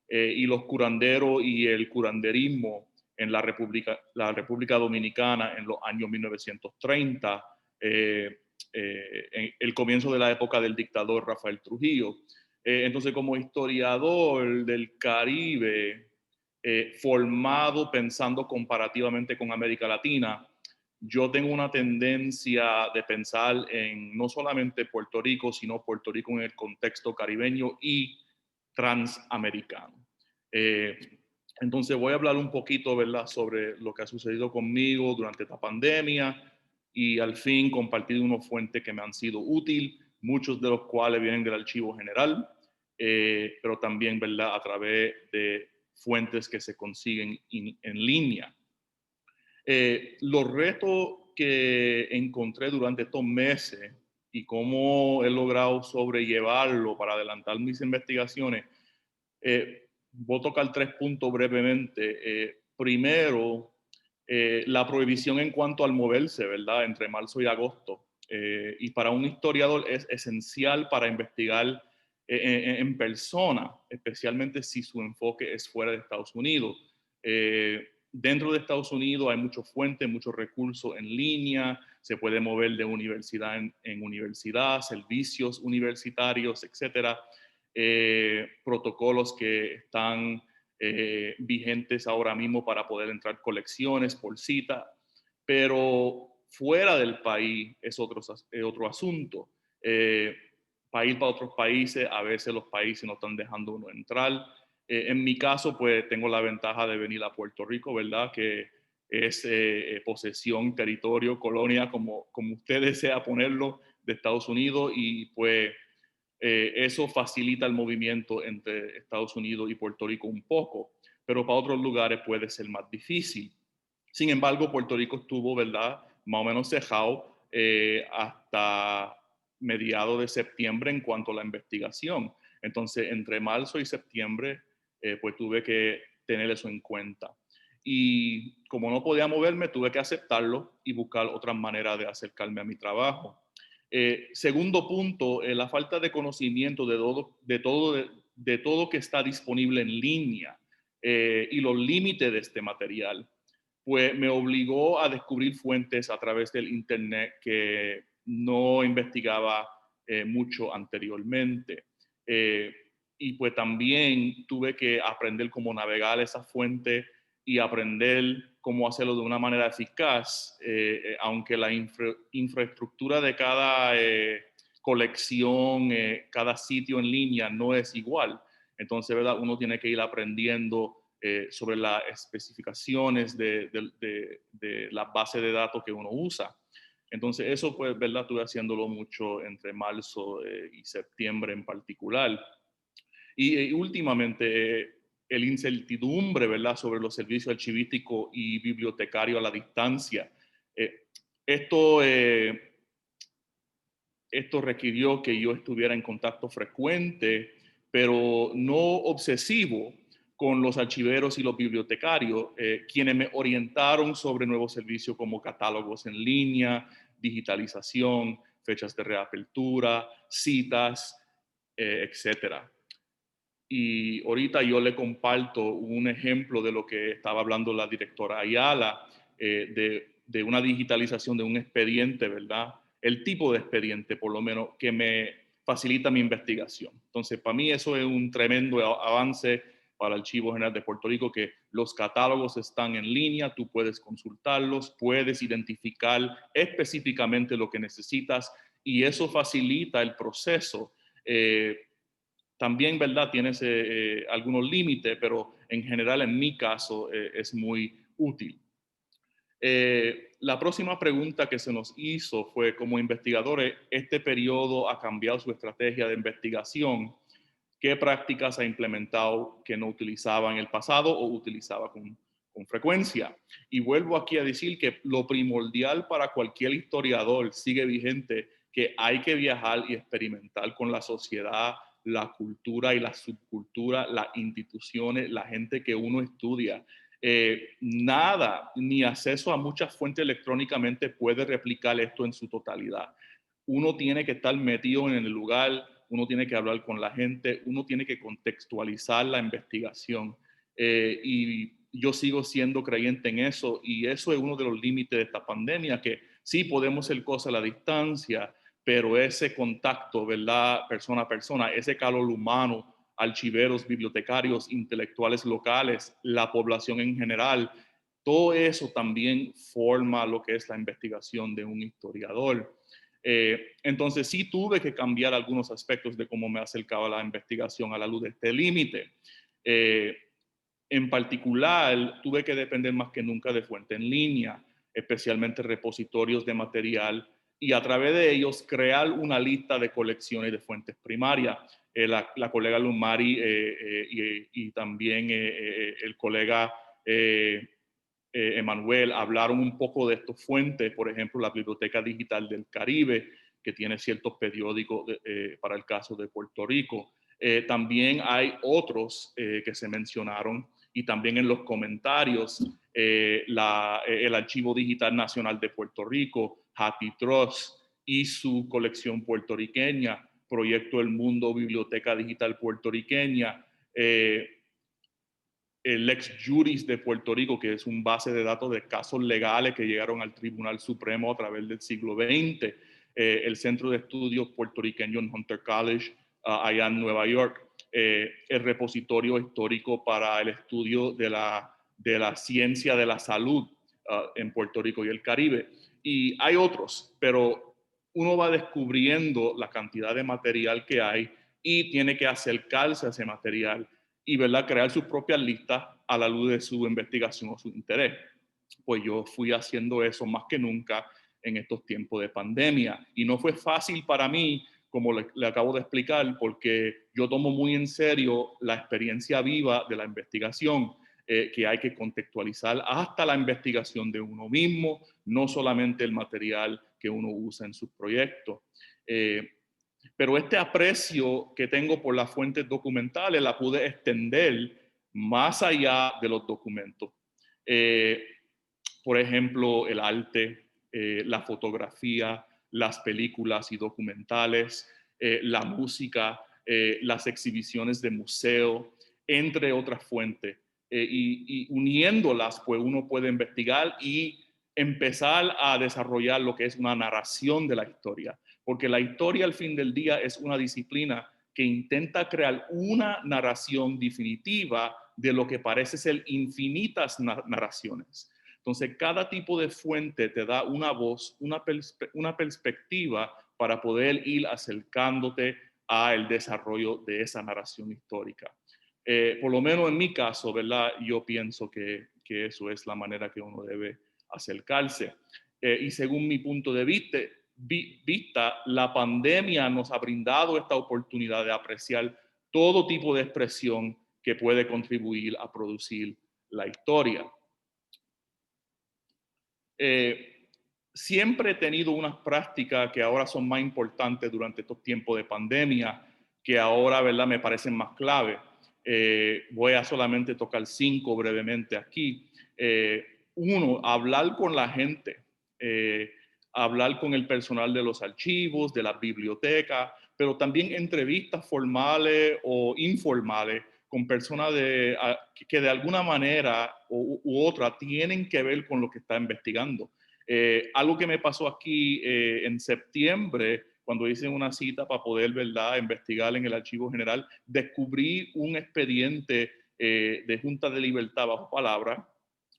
y los curanderos y el curanderismo en la República Dominicana en los años 1930, en el comienzo de la época del dictador Rafael Trujillo. Entonces, como historiador del Caribe, formado pensando comparativamente con América Latina, yo tengo una tendencia de pensar en no solamente Puerto Rico, sino Puerto Rico en el contexto caribeño y transamericano. Entonces voy a hablar un poquito, ¿verdad?, sobre lo que ha sucedido conmigo durante esta pandemia y al fin compartir unos fuentes que me han sido útiles, muchos de los cuales vienen del Archivo General, pero también, ¿verdad?, a través de fuentes que se consiguen en línea. Los retos que encontré durante estos meses y cómo he logrado sobrellevarlo para adelantar mis investigaciones, voy a tocar 3 puntos brevemente. Primero, la prohibición en cuanto al moverse, ¿verdad?, entre marzo y agosto. Y para un historiador es esencial para investigar en persona, especialmente si su enfoque es fuera de Estados Unidos. Dentro de Estados Unidos hay muchas fuentes, muchos recursos en línea, se puede mover de universidad en universidad, servicios universitarios, etcétera. Protocolos que están vigentes ahora mismo para poder entrar colecciones por cita, pero Fuera del país es otro asunto. Para ir para otros países, a veces los países no están dejando uno entrar. En mi caso, pues tengo la ventaja de venir a Puerto Rico, ¿verdad? Que es posesión, territorio, colonia, como usted desea ponerlo, de Estados Unidos, y pues eso facilita el movimiento entre Estados Unidos y Puerto Rico un poco, pero para otros lugares puede ser más difícil. Sin embargo, Puerto Rico estuvo, ¿verdad?, más o menos cejado hasta mediados de septiembre en cuanto a la investigación. Entonces, entre marzo y septiembre, pues tuve que tener eso en cuenta. Y como no podía moverme, tuve que aceptarlo y buscar otras maneras de acercarme a mi trabajo. Segundo punto, la falta de conocimiento de todo que está disponible en línea y los límites de este material, pues me obligó a descubrir fuentes a través del Internet que no investigaba mucho anteriormente. Y pues también tuve que aprender cómo navegar esas fuentes y aprender cómo hacerlo de una manera eficaz, aunque la infraestructura de cada colección, cada sitio en línea no es igual. Entonces, ¿verdad?, uno tiene que ir aprendiendo sobre las especificaciones de la base de datos que uno usa. Entonces, eso, pues, ¿verdad?, estuve haciéndolo mucho entre marzo y septiembre en particular. Y últimamente, el incertidumbre, ¿verdad?, sobre los servicios archivísticos y bibliotecarios a la distancia. Esto requirió que yo estuviera en contacto frecuente, pero no obsesivo, con los archiveros y los bibliotecarios, quienes me orientaron sobre nuevos servicios como catálogos en línea, digitalización, fechas de reapertura, citas, etcétera. Y ahorita yo le comparto un ejemplo de lo que estaba hablando la directora Ayala, de una digitalización de un expediente, ¿verdad? El tipo de expediente, por lo menos, que me facilita mi investigación. Entonces, para mí eso es un tremendo avance para el Archivo General de Puerto Rico, que los catálogos están en línea, tú puedes consultarlos, puedes identificar específicamente lo que necesitas, y eso facilita el proceso. También, ¿verdad?, tienes algunos límites, pero en general, en mi caso, es muy útil. La próxima pregunta que se nos hizo fue, como investigadores, ¿este periodo ha cambiado su estrategia de investigación? ¿Qué prácticas ha implementado que no utilizaba en el pasado o utilizaba con frecuencia? Y vuelvo aquí a decir que lo primordial para cualquier historiador sigue vigente, que hay que viajar y experimentar con la sociedad, la cultura y la subcultura, las instituciones, la gente que uno estudia. Nada, ni acceso a muchas fuentes electrónicamente puede replicar esto en su totalidad. Uno tiene que estar metido en el lugar, uno tiene que hablar con la gente, uno tiene que contextualizar la investigación. Y yo sigo siendo creyente en eso, y eso es uno de los límites de esta pandemia, que sí podemos hacer cosas a la distancia, pero ese contacto, ¿verdad?, persona a persona, ese calor humano, archiveros, bibliotecarios, intelectuales locales, la población en general, todo eso también forma lo que es la investigación de un historiador. Entonces sí tuve que cambiar algunos aspectos de cómo me acercaba a la investigación a la luz de este límite. En particular, tuve que depender más que nunca de fuentes en línea, especialmente repositorios de material, y a través de ellos crear una lista de colecciones de fuentes primarias. La colega Lumari y también el colega Emanuel hablaron un poco de estas fuentes, por ejemplo, la Biblioteca Digital del Caribe, que tiene ciertos periódicos para el caso de Puerto Rico. También hay otros que se mencionaron, y también en los comentarios, el Archivo Digital Nacional de Puerto Rico, HathiTrust y su colección puertorriqueña, Proyecto El Mundo, Biblioteca Digital Puertorriqueña, el Lex Juris de Puerto Rico, que es un base de datos de casos legales que llegaron al Tribunal Supremo a través del siglo XX, el Centro de Estudios Puertorriqueño en Hunter College, allá en Nueva York, el repositorio histórico para el estudio de la ciencia de la salud en Puerto Rico y el Caribe. y hay otros, pero uno va descubriendo la cantidad de material que hay y tiene que acercarse a ese material y, ¿verdad?, crear sus propias listas a la luz de su investigación o su interés. Pues yo fui haciendo eso más que nunca en estos tiempos de pandemia. Y no fue fácil para mí, como le acabo de explicar, porque yo tomo muy en serio la experiencia viva de la investigación, que hay que contextualizar hasta la investigación de uno mismo, no solamente el material que uno usa en sus proyectos. Pero este aprecio que tengo por las fuentes documentales la pude extender más allá de los documentos. Por ejemplo, el arte, la fotografía, las películas y documentales, la música, las exhibiciones de museo, entre otras fuentes. Y uniéndolas, pues uno puede investigar y empezar a desarrollar lo que es una narración de la historia. Porque la historia al fin del día es una disciplina que intenta crear una narración definitiva de lo que parece ser infinitas narraciones. Entonces, cada tipo de fuente te da una voz, una perspectiva para poder ir acercándote al desarrollo de esa narración histórica. Por lo menos en mi caso, ¿verdad? Yo pienso que eso es la manera que uno debe acercarse. Y según mi punto de vista, la pandemia nos ha brindado esta oportunidad de apreciar todo tipo de expresión que puede contribuir a producir la historia. Siempre he tenido unas prácticas que ahora son más importantes durante estos tiempos de pandemia, que ahora, ¿verdad?, me parecen más clave. Voy a solamente tocar 5 brevemente aquí. Uno, hablar con la gente, hablar con el personal de los archivos, de las bibliotecas, pero también entrevistas formales o informales con personas que de alguna manera u otra tienen que ver con lo que está investigando. Algo que me pasó aquí en septiembre, cuando hice una cita para poder, ¿verdad?, investigar en el Archivo General, descubrí un expediente de Junta de Libertad bajo palabra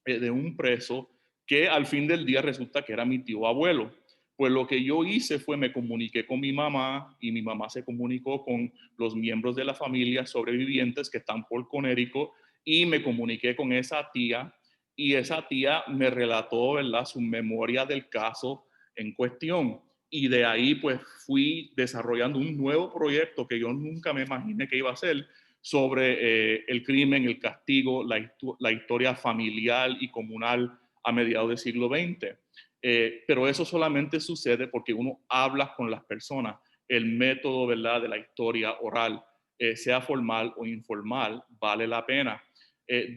de un preso que al fin del día resulta que era mi tío abuelo. Pues lo que yo hice fue me comuniqué con mi mamá y mi mamá se comunicó con los miembros de la familia sobrevivientes que están por Connecticut y me comuniqué con esa tía y esa tía me relató, ¿verdad?, su memoria del caso en cuestión. Y de ahí pues fui desarrollando un nuevo proyecto que yo nunca me imaginé que iba a hacer sobre el crimen, el castigo, la historia familiar y comunal a mediados del siglo XX. Pero eso solamente sucede porque uno habla con las personas. El método, ¿verdad?, de la historia oral, sea formal o informal, vale la pena.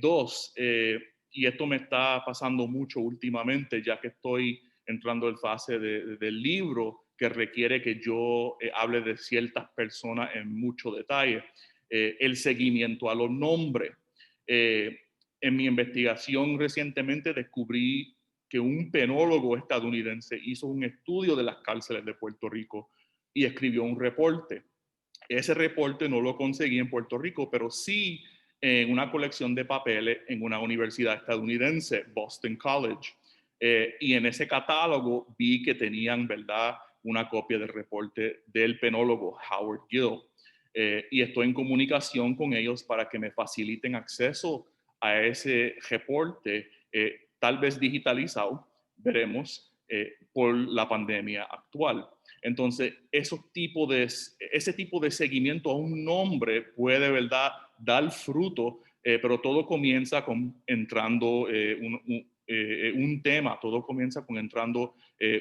Dos, y esto me está pasando mucho últimamente, ya que estoy entrando en fase del libro que requiere que yo hable de ciertas personas en mucho detalle. El seguimiento a los nombres. En mi investigación recientemente descubrí que un penólogo estadounidense hizo un estudio de las cárceles de Puerto Rico y escribió un reporte. Ese reporte no lo conseguí en Puerto Rico, pero sí en una colección de papeles en una universidad estadounidense, Boston College. Y en ese catálogo vi que tenían, ¿verdad?, una copia del reporte del penólogo Howard Gill. Y estoy en comunicación con ellos para que me faciliten acceso a ese reporte, tal vez digitalizado, veremos, por la pandemia actual. Entonces, ese tipo de seguimiento a un nombre puede, ¿verdad?, dar fruto, pero todo comienza con entrando un tema, todo comienza con entrando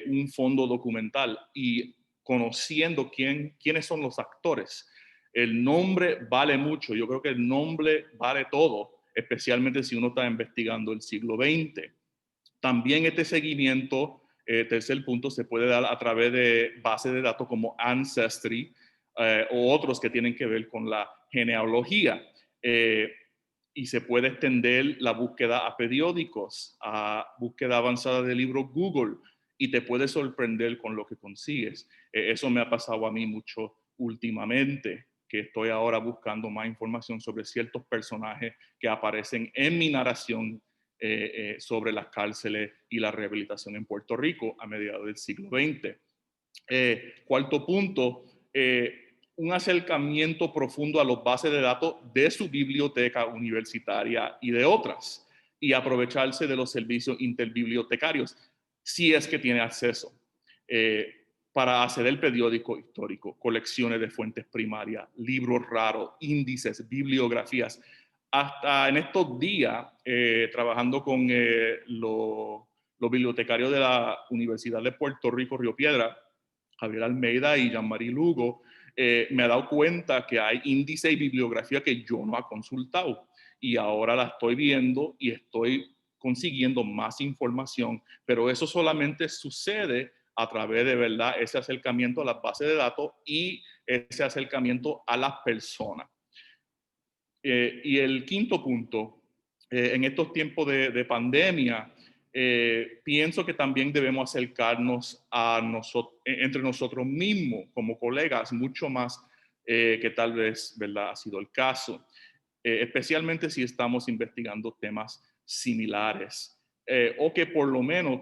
un fondo documental y conociendo quiénes son los actores. El nombre vale mucho, yo creo que el nombre vale todo, especialmente si uno está investigando el siglo XX. También este seguimiento, tercer punto, se puede dar a través de bases de datos como Ancestry o otros que tienen que ver con la genealogía. Y se puede extender la búsqueda a periódicos, a búsqueda avanzada de libros Google, y te puede sorprender con lo que consigues. Eso me ha pasado a mí mucho últimamente, que estoy ahora buscando más información sobre ciertos personajes que aparecen en mi narración sobre las cárceles y la rehabilitación en Puerto Rico a mediados del siglo XX. Cuarto punto, un acercamiento profundo a los bases de datos de su biblioteca universitaria y de otras, y aprovecharse de los servicios interbibliotecarios, si es que tiene acceso, para hacer el periódico histórico, colecciones de fuentes primarias, libros raros, índices, bibliografías. Hasta en estos días, trabajando con los bibliotecarios de la Universidad de Puerto Rico, Río Piedra, Javier Almeida y Jean-Marie Lugo, me he dado cuenta que hay índice y bibliografía que yo no he consultado y ahora la estoy viendo y estoy consiguiendo más información, pero eso solamente sucede a través de, ¿verdad?, ese acercamiento a las bases de datos y ese acercamiento a las personas. Y el quinto punto, en estos tiempos de pandemia, pienso que también debemos acercarnos a entre nosotros mismos como colegas, mucho más que tal vez, ¿verdad?, ha sido el caso, especialmente si estamos investigando temas similares o que por lo menos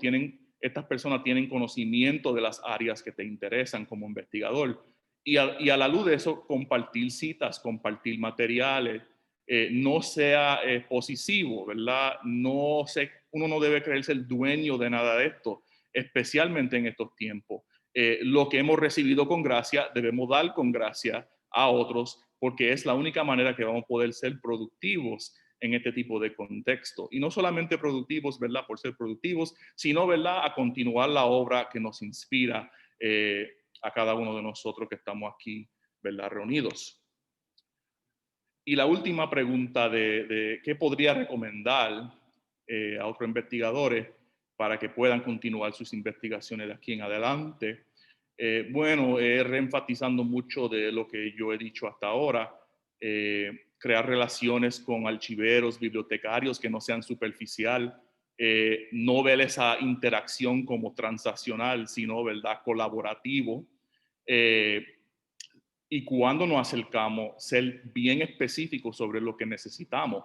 estas personas tienen conocimiento de las áreas que te interesan como investigador. Y a la luz de eso, compartir citas, compartir materiales, no sea posesivo, ¿verdad? Uno no debe creerse el dueño de nada de esto, especialmente en estos tiempos. Lo que hemos recibido con gracia, debemos dar con gracia a otros, porque es la única manera que vamos a poder ser productivos en este tipo de contexto. Y no solamente productivos, ¿verdad?, por ser productivos, sino, ¿verdad?, a continuar la obra que nos inspira a cada uno de nosotros que estamos aquí, ¿verdad?, reunidos. Y la última pregunta de qué podría recomendar a otros investigadores para que puedan continuar sus investigaciones de aquí en adelante. Bueno, reenfatizando mucho de lo que yo he dicho hasta ahora, crear relaciones con archiveros, bibliotecarios que no sean superficial, no ver esa interacción como transaccional, sino, ¿verdad?, colaborativo. Y cuando nos acercamos, ser bien específicos sobre lo que necesitamos.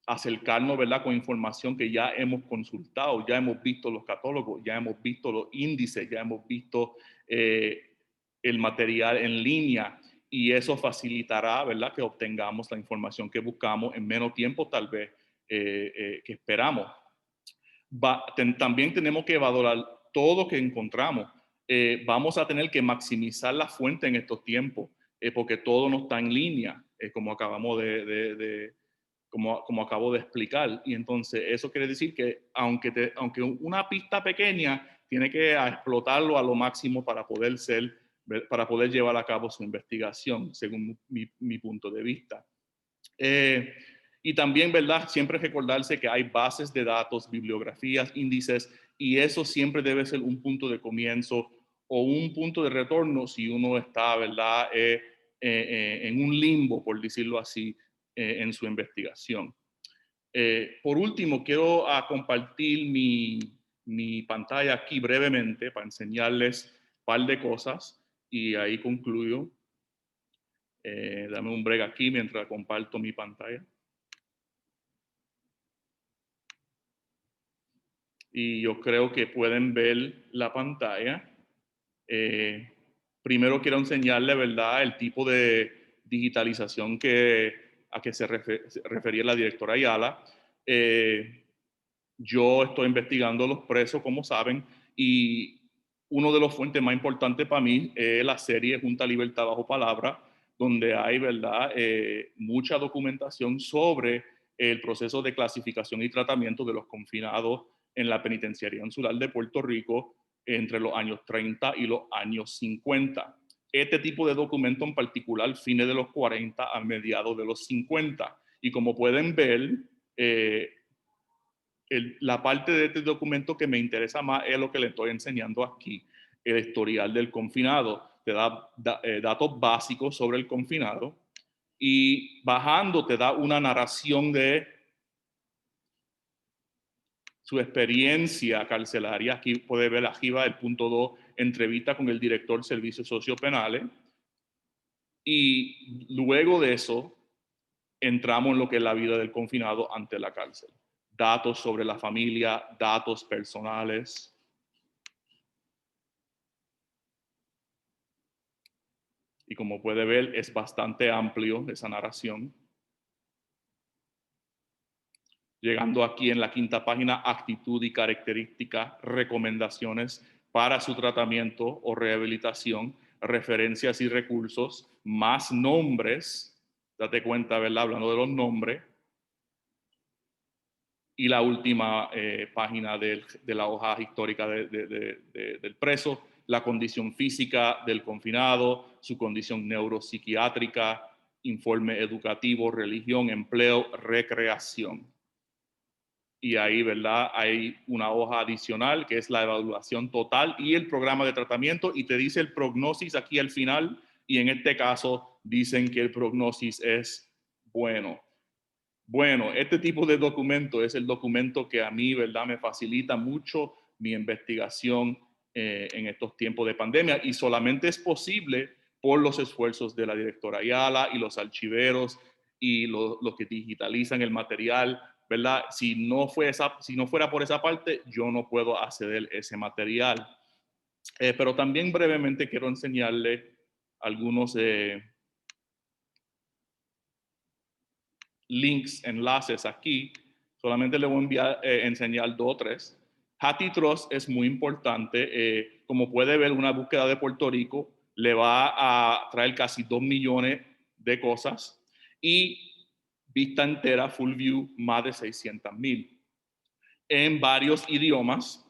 Acercarnos, ¿verdad?, con información que ya hemos consultado, ya hemos visto los catálogos, ya hemos visto los índices, ya hemos visto el material en línea, y eso facilitará, ¿verdad?, que obtengamos la información que buscamos en menos tiempo tal vez que esperamos. También tenemos que valorar todo lo que encontramos. Vamos a tener que maximizar la fuente en estos tiempos, porque todo no está en línea, como acabamos como acabo de explicar. Y entonces eso quiere decir que aunque una pista pequeña, tiene que explotarlo a lo máximo para poder llevar a cabo su investigación, según mi punto de vista. Y también, ¿verdad?, siempre recordarse que hay bases de datos, bibliografías, índices, y eso siempre debe ser un punto de comienzo o un punto de retorno si uno está, ¿verdad?, en un limbo, por decirlo así, en su investigación. Por último, quiero compartir mi pantalla aquí brevemente para enseñarles un par de cosas y ahí concluyo. Dame un break aquí mientras comparto mi pantalla. Y yo creo que pueden ver la pantalla. Primero quiero enseñarle, ¿verdad?, el tipo de digitalización a que se refería la directora Ayala. Yo estoy investigando los presos, como saben, y uno de los fuentes más importantes para mí es la serie Junta Libertad Bajo Palabra, donde hay, ¿verdad?, mucha documentación sobre el proceso de clasificación y tratamiento de los confinados en la penitenciaría insular de Puerto Rico entre los años 30 y los años 50. Este tipo de documento en particular, fines de los 40 a mediados de los 50. Y como pueden ver, la parte de este documento que me interesa más es lo que le estoy enseñando aquí, el historial del confinado. Te da datos básicos sobre el confinado y bajando te da una narración de su experiencia carcelaria. Aquí puede ver arriba el punto 2, entrevista con el director de servicios sociopenales. Y luego de eso, entramos en lo que es la vida del confinado ante la cárcel. Datos sobre la familia, datos personales. Y como puede ver, es bastante amplio esa narración. Llegando aquí en la quinta página, actitud y características, recomendaciones para su tratamiento o rehabilitación, referencias y recursos, más nombres, date cuenta, ¿verdad? Hablando de los nombres. Y la última página de la hoja histórica del preso, la condición física del confinado, su condición neuropsiquiátrica, informe educativo, religión, empleo, recreación. Y ahí, ¿verdad? Hay una hoja adicional que es la evaluación total y el programa de tratamiento, y te dice el prognosis aquí al final, y en este caso dicen que el prognosis es bueno. Bueno, este tipo de documento es el documento que a mí, ¿verdad?, me facilita mucho mi investigación en estos tiempos de pandemia, y solamente es posible por los esfuerzos de la directora Ayala y los archiveros y los que digitalizan el material, ¿verdad? Si no fuera por esa parte, yo no puedo acceder a ese material. Pero también brevemente quiero enseñarle algunos links, enlaces aquí. Solamente le voy a enseñar 2 o 3. HathiTrust es muy importante. Como puede ver, una búsqueda de Puerto Rico le va a traer casi 2 millones de cosas, y vista entera, full view, más de 600,000. En varios idiomas,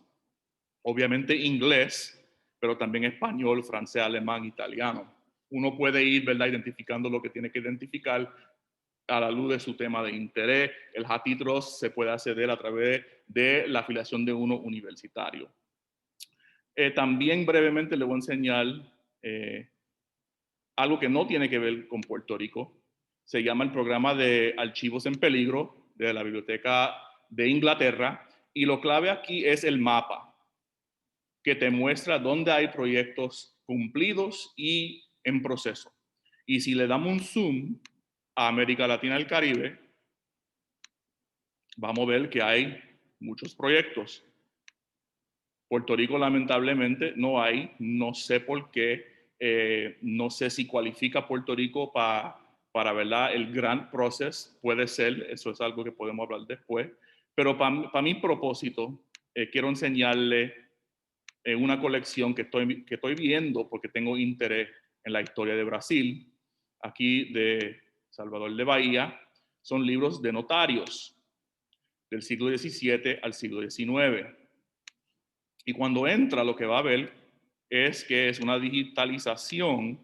obviamente inglés, pero también español, francés, alemán, italiano. Uno puede ir, ¿verdad?, identificando lo que tiene que identificar a la luz de su tema de interés. El HathiTrust se puede acceder a través de la afiliación de uno universitario. También brevemente le voy a enseñar algo que no tiene que ver con Puerto Rico. Se llama el programa de archivos en peligro de la Biblioteca de Inglaterra, y lo clave aquí es el mapa, que te muestra dónde hay proyectos cumplidos y en proceso. Y si le damos un zoom a América Latina y el Caribe, vamos a ver que hay muchos proyectos. Puerto Rico, lamentablemente, no hay. No sé por qué. No sé si cualifica Puerto Rico para, ¿verdad?, el Grant Process. Puede ser, eso es algo que podemos hablar después. Pero para mi propósito, quiero enseñarle una colección que estoy viendo porque tengo interés en la historia de Brasil, aquí de Salvador de Bahía. Son libros de notarios del siglo XVII al siglo XIX. Y cuando entra, lo que va a ver es que es una digitalización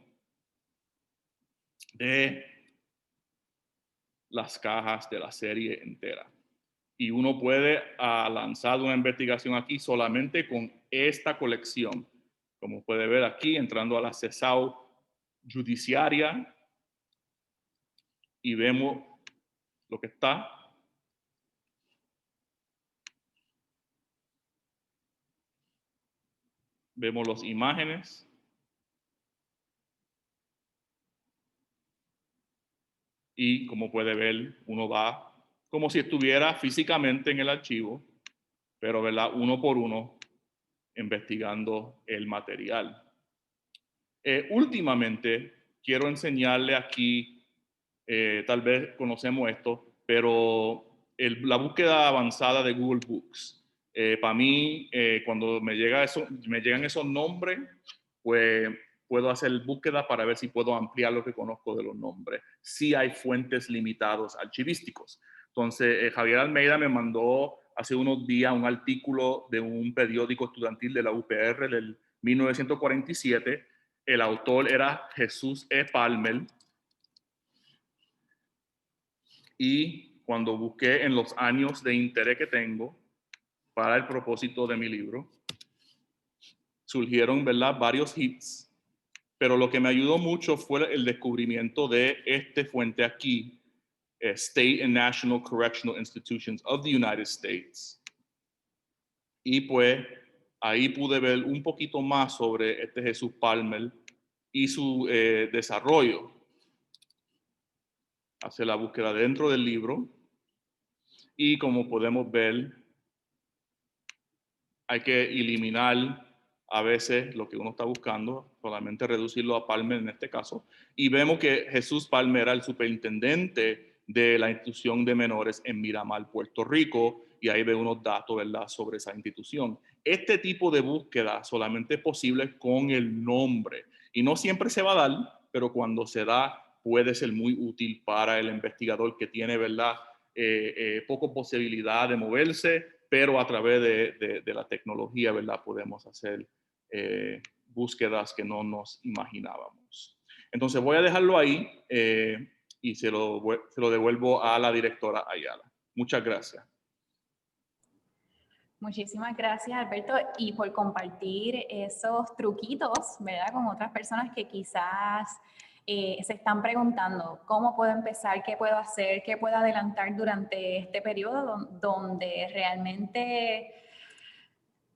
de las cajas de la serie entera. Y uno puede lanzar una investigación aquí solamente con esta colección. Como puede ver aquí, entrando a la CESAU judiciaria, y vemos lo que está. Vemos las imágenes. Y como puede ver, uno va como si estuviera físicamente en el archivo, pero, ¿verdad?, uno por uno investigando el material. Últimamente quiero enseñarle aquí, tal vez conocemos esto, pero la búsqueda avanzada de Google Books. Para mí, cuando me llegan esos nombres, pues puedo hacer búsqueda para ver si puedo ampliar lo que conozco de los nombres. Sí hay fuentes limitados archivísticos. Entonces, Javier Almeida me mandó hace unos días un artículo de un periódico estudiantil de la UPR del 1947. El autor era Jesús E. Palmer. Y cuando busqué en los años de interés que tengo para el propósito de mi libro, surgieron, ¿verdad?, varios hits. Pero lo que me ayudó mucho fue el descubrimiento de esta fuente aquí, State and National Correctional Institutions of the United States. Y pues ahí pude ver un poquito más sobre este Jesús Palmer y su desarrollo. hacer la búsqueda dentro del libro y como podemos ver, hay que eliminar a veces lo que uno está buscando, solamente reducirlo a Palmer en este caso, y vemos que Jesús Palmer era el superintendente de la institución de menores en Miramar, Puerto Rico, y ahí ve unos datos, ¿verdad?, sobre esa institución. Este tipo de búsqueda solamente es posible con el nombre, y no siempre se va a dar, pero cuando se da puede ser muy útil para el investigador que tiene, ¿verdad?, poco posibilidad de moverse, pero a través de la tecnología, ¿verdad?, podemos hacer búsquedas que no nos imaginábamos. Entonces voy a dejarlo ahí y se lo devuelvo a la directora Ayala. Muchas gracias. Muchísimas gracias, Alberto, y por compartir esos truquitos, ¿verdad?, con otras personas que quizás se están preguntando cómo puedo empezar, qué puedo hacer, qué puedo adelantar durante este periodo donde realmente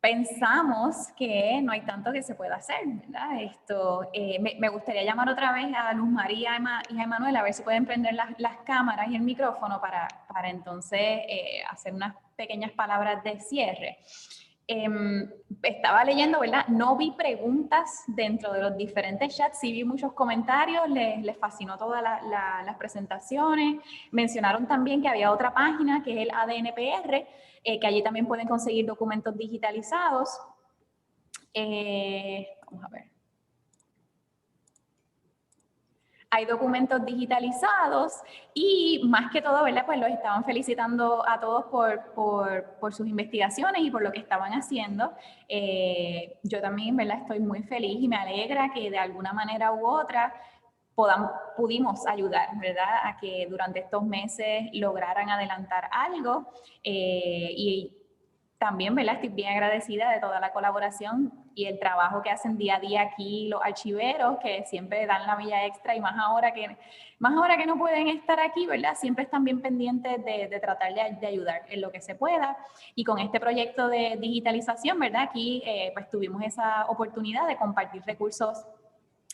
pensamos que no hay tanto que se pueda hacer, ¿verdad? Me gustaría llamar otra vez a Luz María y a Emanuel a ver si pueden prender las cámaras y el micrófono para entonces hacer unas pequeñas palabras de cierre. Estaba leyendo, ¿verdad? No vi preguntas dentro de los diferentes chats, sí vi muchos comentarios, les fascinó todas las presentaciones. Mencionaron también que había otra página que es el ADNPR, que allí también pueden conseguir documentos digitalizados. Vamos a ver. Hay documentos digitalizados y más que todo, ¿verdad?, pues los estaban felicitando a todos por sus investigaciones y por lo que estaban haciendo. Yo también, ¿verdad?, estoy muy feliz y me alegra que de alguna manera u otra pudimos ayudar, ¿verdad?, a que durante estos meses lograran adelantar algo y también, ¿verdad?, estoy bien agradecida de toda la colaboración y el trabajo que hacen día a día aquí los archiveros, que siempre dan la milla extra y más ahora que no pueden estar aquí, ¿verdad?, siempre están bien pendientes de tratar de ayudar en lo que se pueda. Y con este proyecto de digitalización, ¿verdad?, aquí pues tuvimos esa oportunidad de compartir recursos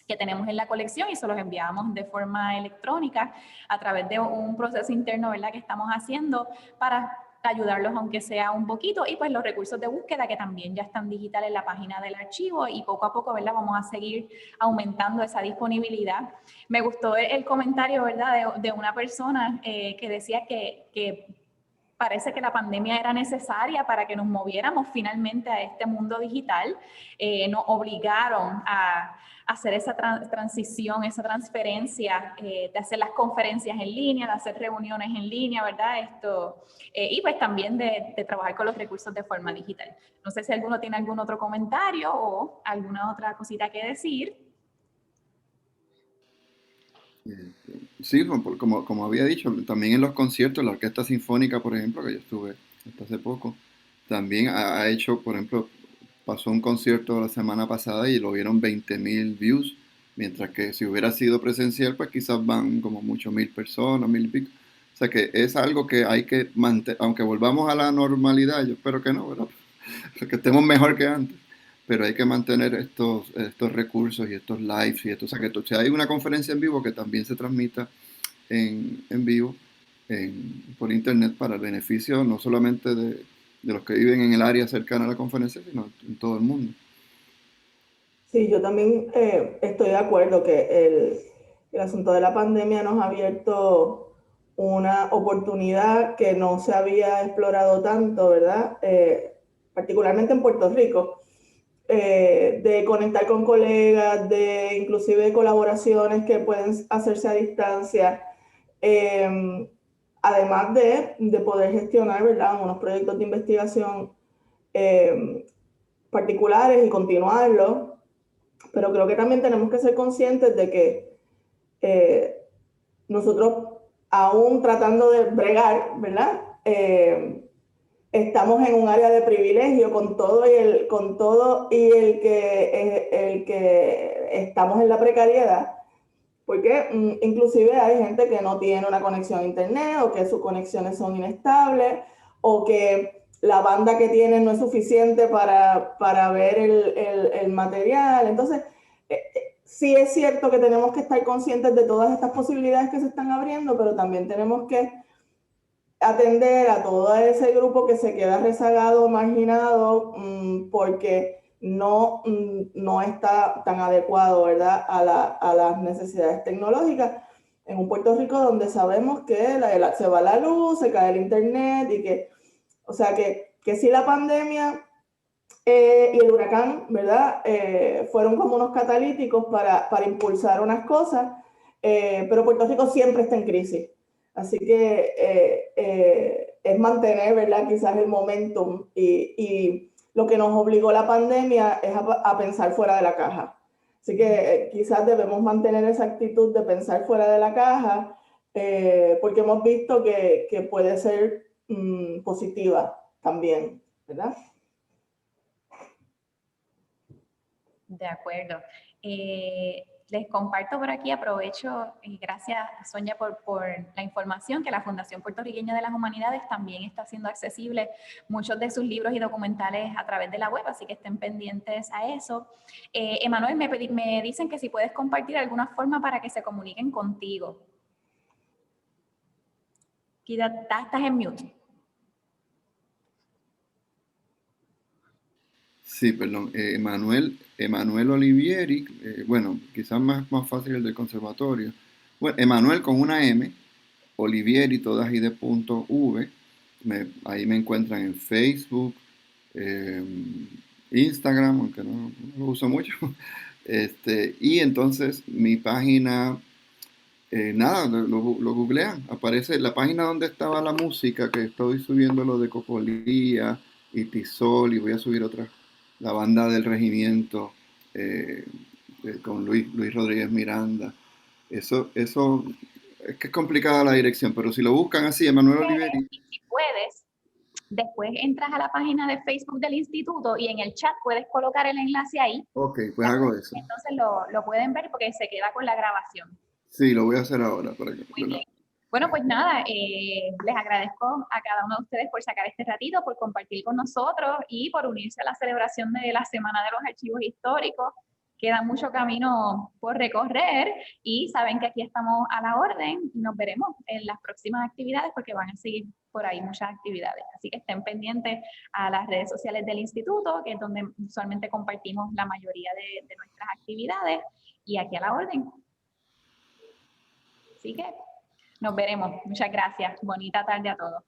que tenemos en la colección y se los enviamos de forma electrónica a través de un proceso interno, ¿verdad?, que estamos haciendo para ayudarlos aunque sea un poquito, y pues los recursos de búsqueda que también ya están digitales en la página del archivo y poco a poco, ¿verdad?, vamos a seguir aumentando esa disponibilidad. Me gustó el comentario, ¿verdad?, de una persona que decía que parece que la pandemia era necesaria para que nos moviéramos finalmente a este mundo digital. Nos obligaron a hacer esa transición, esa transferencia, de hacer las conferencias en línea, de hacer reuniones en línea, ¿verdad? Y pues también de trabajar con los recursos de forma digital. No sé si alguno tiene algún otro comentario o alguna otra cosita que decir. Sí, como había dicho, también en los conciertos, la Orquesta Sinfónica, por ejemplo, que yo estuve hasta hace poco, también ha hecho, por ejemplo, pasó un concierto la semana pasada y lo vieron 20,000 views, mientras que si hubiera sido presencial, pues quizás van como mucho 1,000 personas, 1,000 y pico. O sea que es algo que hay que mantener, aunque volvamos a la normalidad, yo espero que no, ¿verdad? Que estemos mejor que antes, pero hay que mantener estos recursos y estos lives y esto, o sea que si hay una conferencia en vivo que también se transmita en vivo por internet para el beneficio no solamente de los que viven en el área cercana a la conferencia, sino en todo el mundo. Sí, yo también estoy de acuerdo que el asunto de la pandemia nos ha abierto una oportunidad que no se había explorado tanto, ¿verdad? Particularmente en Puerto Rico, de conectar con colegas, de inclusive colaboraciones que pueden hacerse a distancia, además de poder gestionar, ¿verdad?, unos proyectos de investigación particulares y continuarlos. Pero creo que también tenemos que ser conscientes de que nosotros, aún tratando de bregar, ¿verdad?, estamos en un área de privilegio con todo y el que estamos en la precariedad, porque inclusive hay gente que no tiene una conexión a internet o que sus conexiones son inestables o que la banda que tienen no es suficiente para ver el material. Entonces, sí es cierto que tenemos que estar conscientes de todas estas posibilidades que se están abriendo, pero también tenemos que atender a todo ese grupo que se queda rezagado, marginado, porque no está tan adecuado, ¿verdad?, a las necesidades tecnológicas. En un Puerto Rico donde sabemos que se va la luz, se cae el internet y que, o sea, que si la pandemia y el huracán, ¿verdad?, fueron como unos catalíticos para impulsar unas cosas, pero Puerto Rico siempre está en crisis. Así que es mantener, ¿verdad?, quizás el momentum y lo que nos obligó la pandemia es a pensar fuera de la caja. Así que quizás debemos mantener esa actitud de pensar fuera de la caja porque hemos visto que puede ser positiva también, ¿verdad? De acuerdo. Les comparto por aquí, aprovecho, y gracias Sonia por la información, que la Fundación Puertorriqueña de las Humanidades también está haciendo accesible muchos de sus libros y documentales a través de la web, así que estén pendientes a eso. Emanuel, me dicen que si puedes compartir alguna forma para que se comuniquen contigo. Estás en mute. Sí, perdón. Emanuel Olivieri, bueno, quizás más fácil el del conservatorio. Bueno, Emanuel con una M, Olivieri, todas y de punto V. Ahí me encuentran en Facebook, Instagram, aunque no lo uso mucho. Y entonces mi página, nada, lo googlean. Aparece la página donde estaba la música, que estoy subiendo lo de Cocolía y Tisol, y voy a subir otra, la banda del regimiento, con Luis Rodríguez Miranda. Eso es que es complicada la dirección, pero si lo buscan así, Emanuel Oliveri. Y si puedes, después entras a la página de Facebook del instituto y en el chat puedes colocar el enlace ahí. Ok, pues hago eso. Entonces lo pueden ver porque se queda con la grabación. Sí, lo voy a hacer ahora. Para que, Muy bien. Bueno, pues nada, les agradezco a cada uno de ustedes por sacar este ratito, por compartir con nosotros y por unirse a la celebración de la Semana de los Archivos Históricos. Queda mucho camino por recorrer y saben que aquí estamos a la orden y nos veremos en las próximas actividades porque van a seguir por ahí muchas actividades. Así que estén pendientes a las redes sociales del instituto, que es donde usualmente compartimos la mayoría de nuestras actividades, y aquí a la orden. Así que nos veremos. Muchas gracias. Bonita tarde a todos.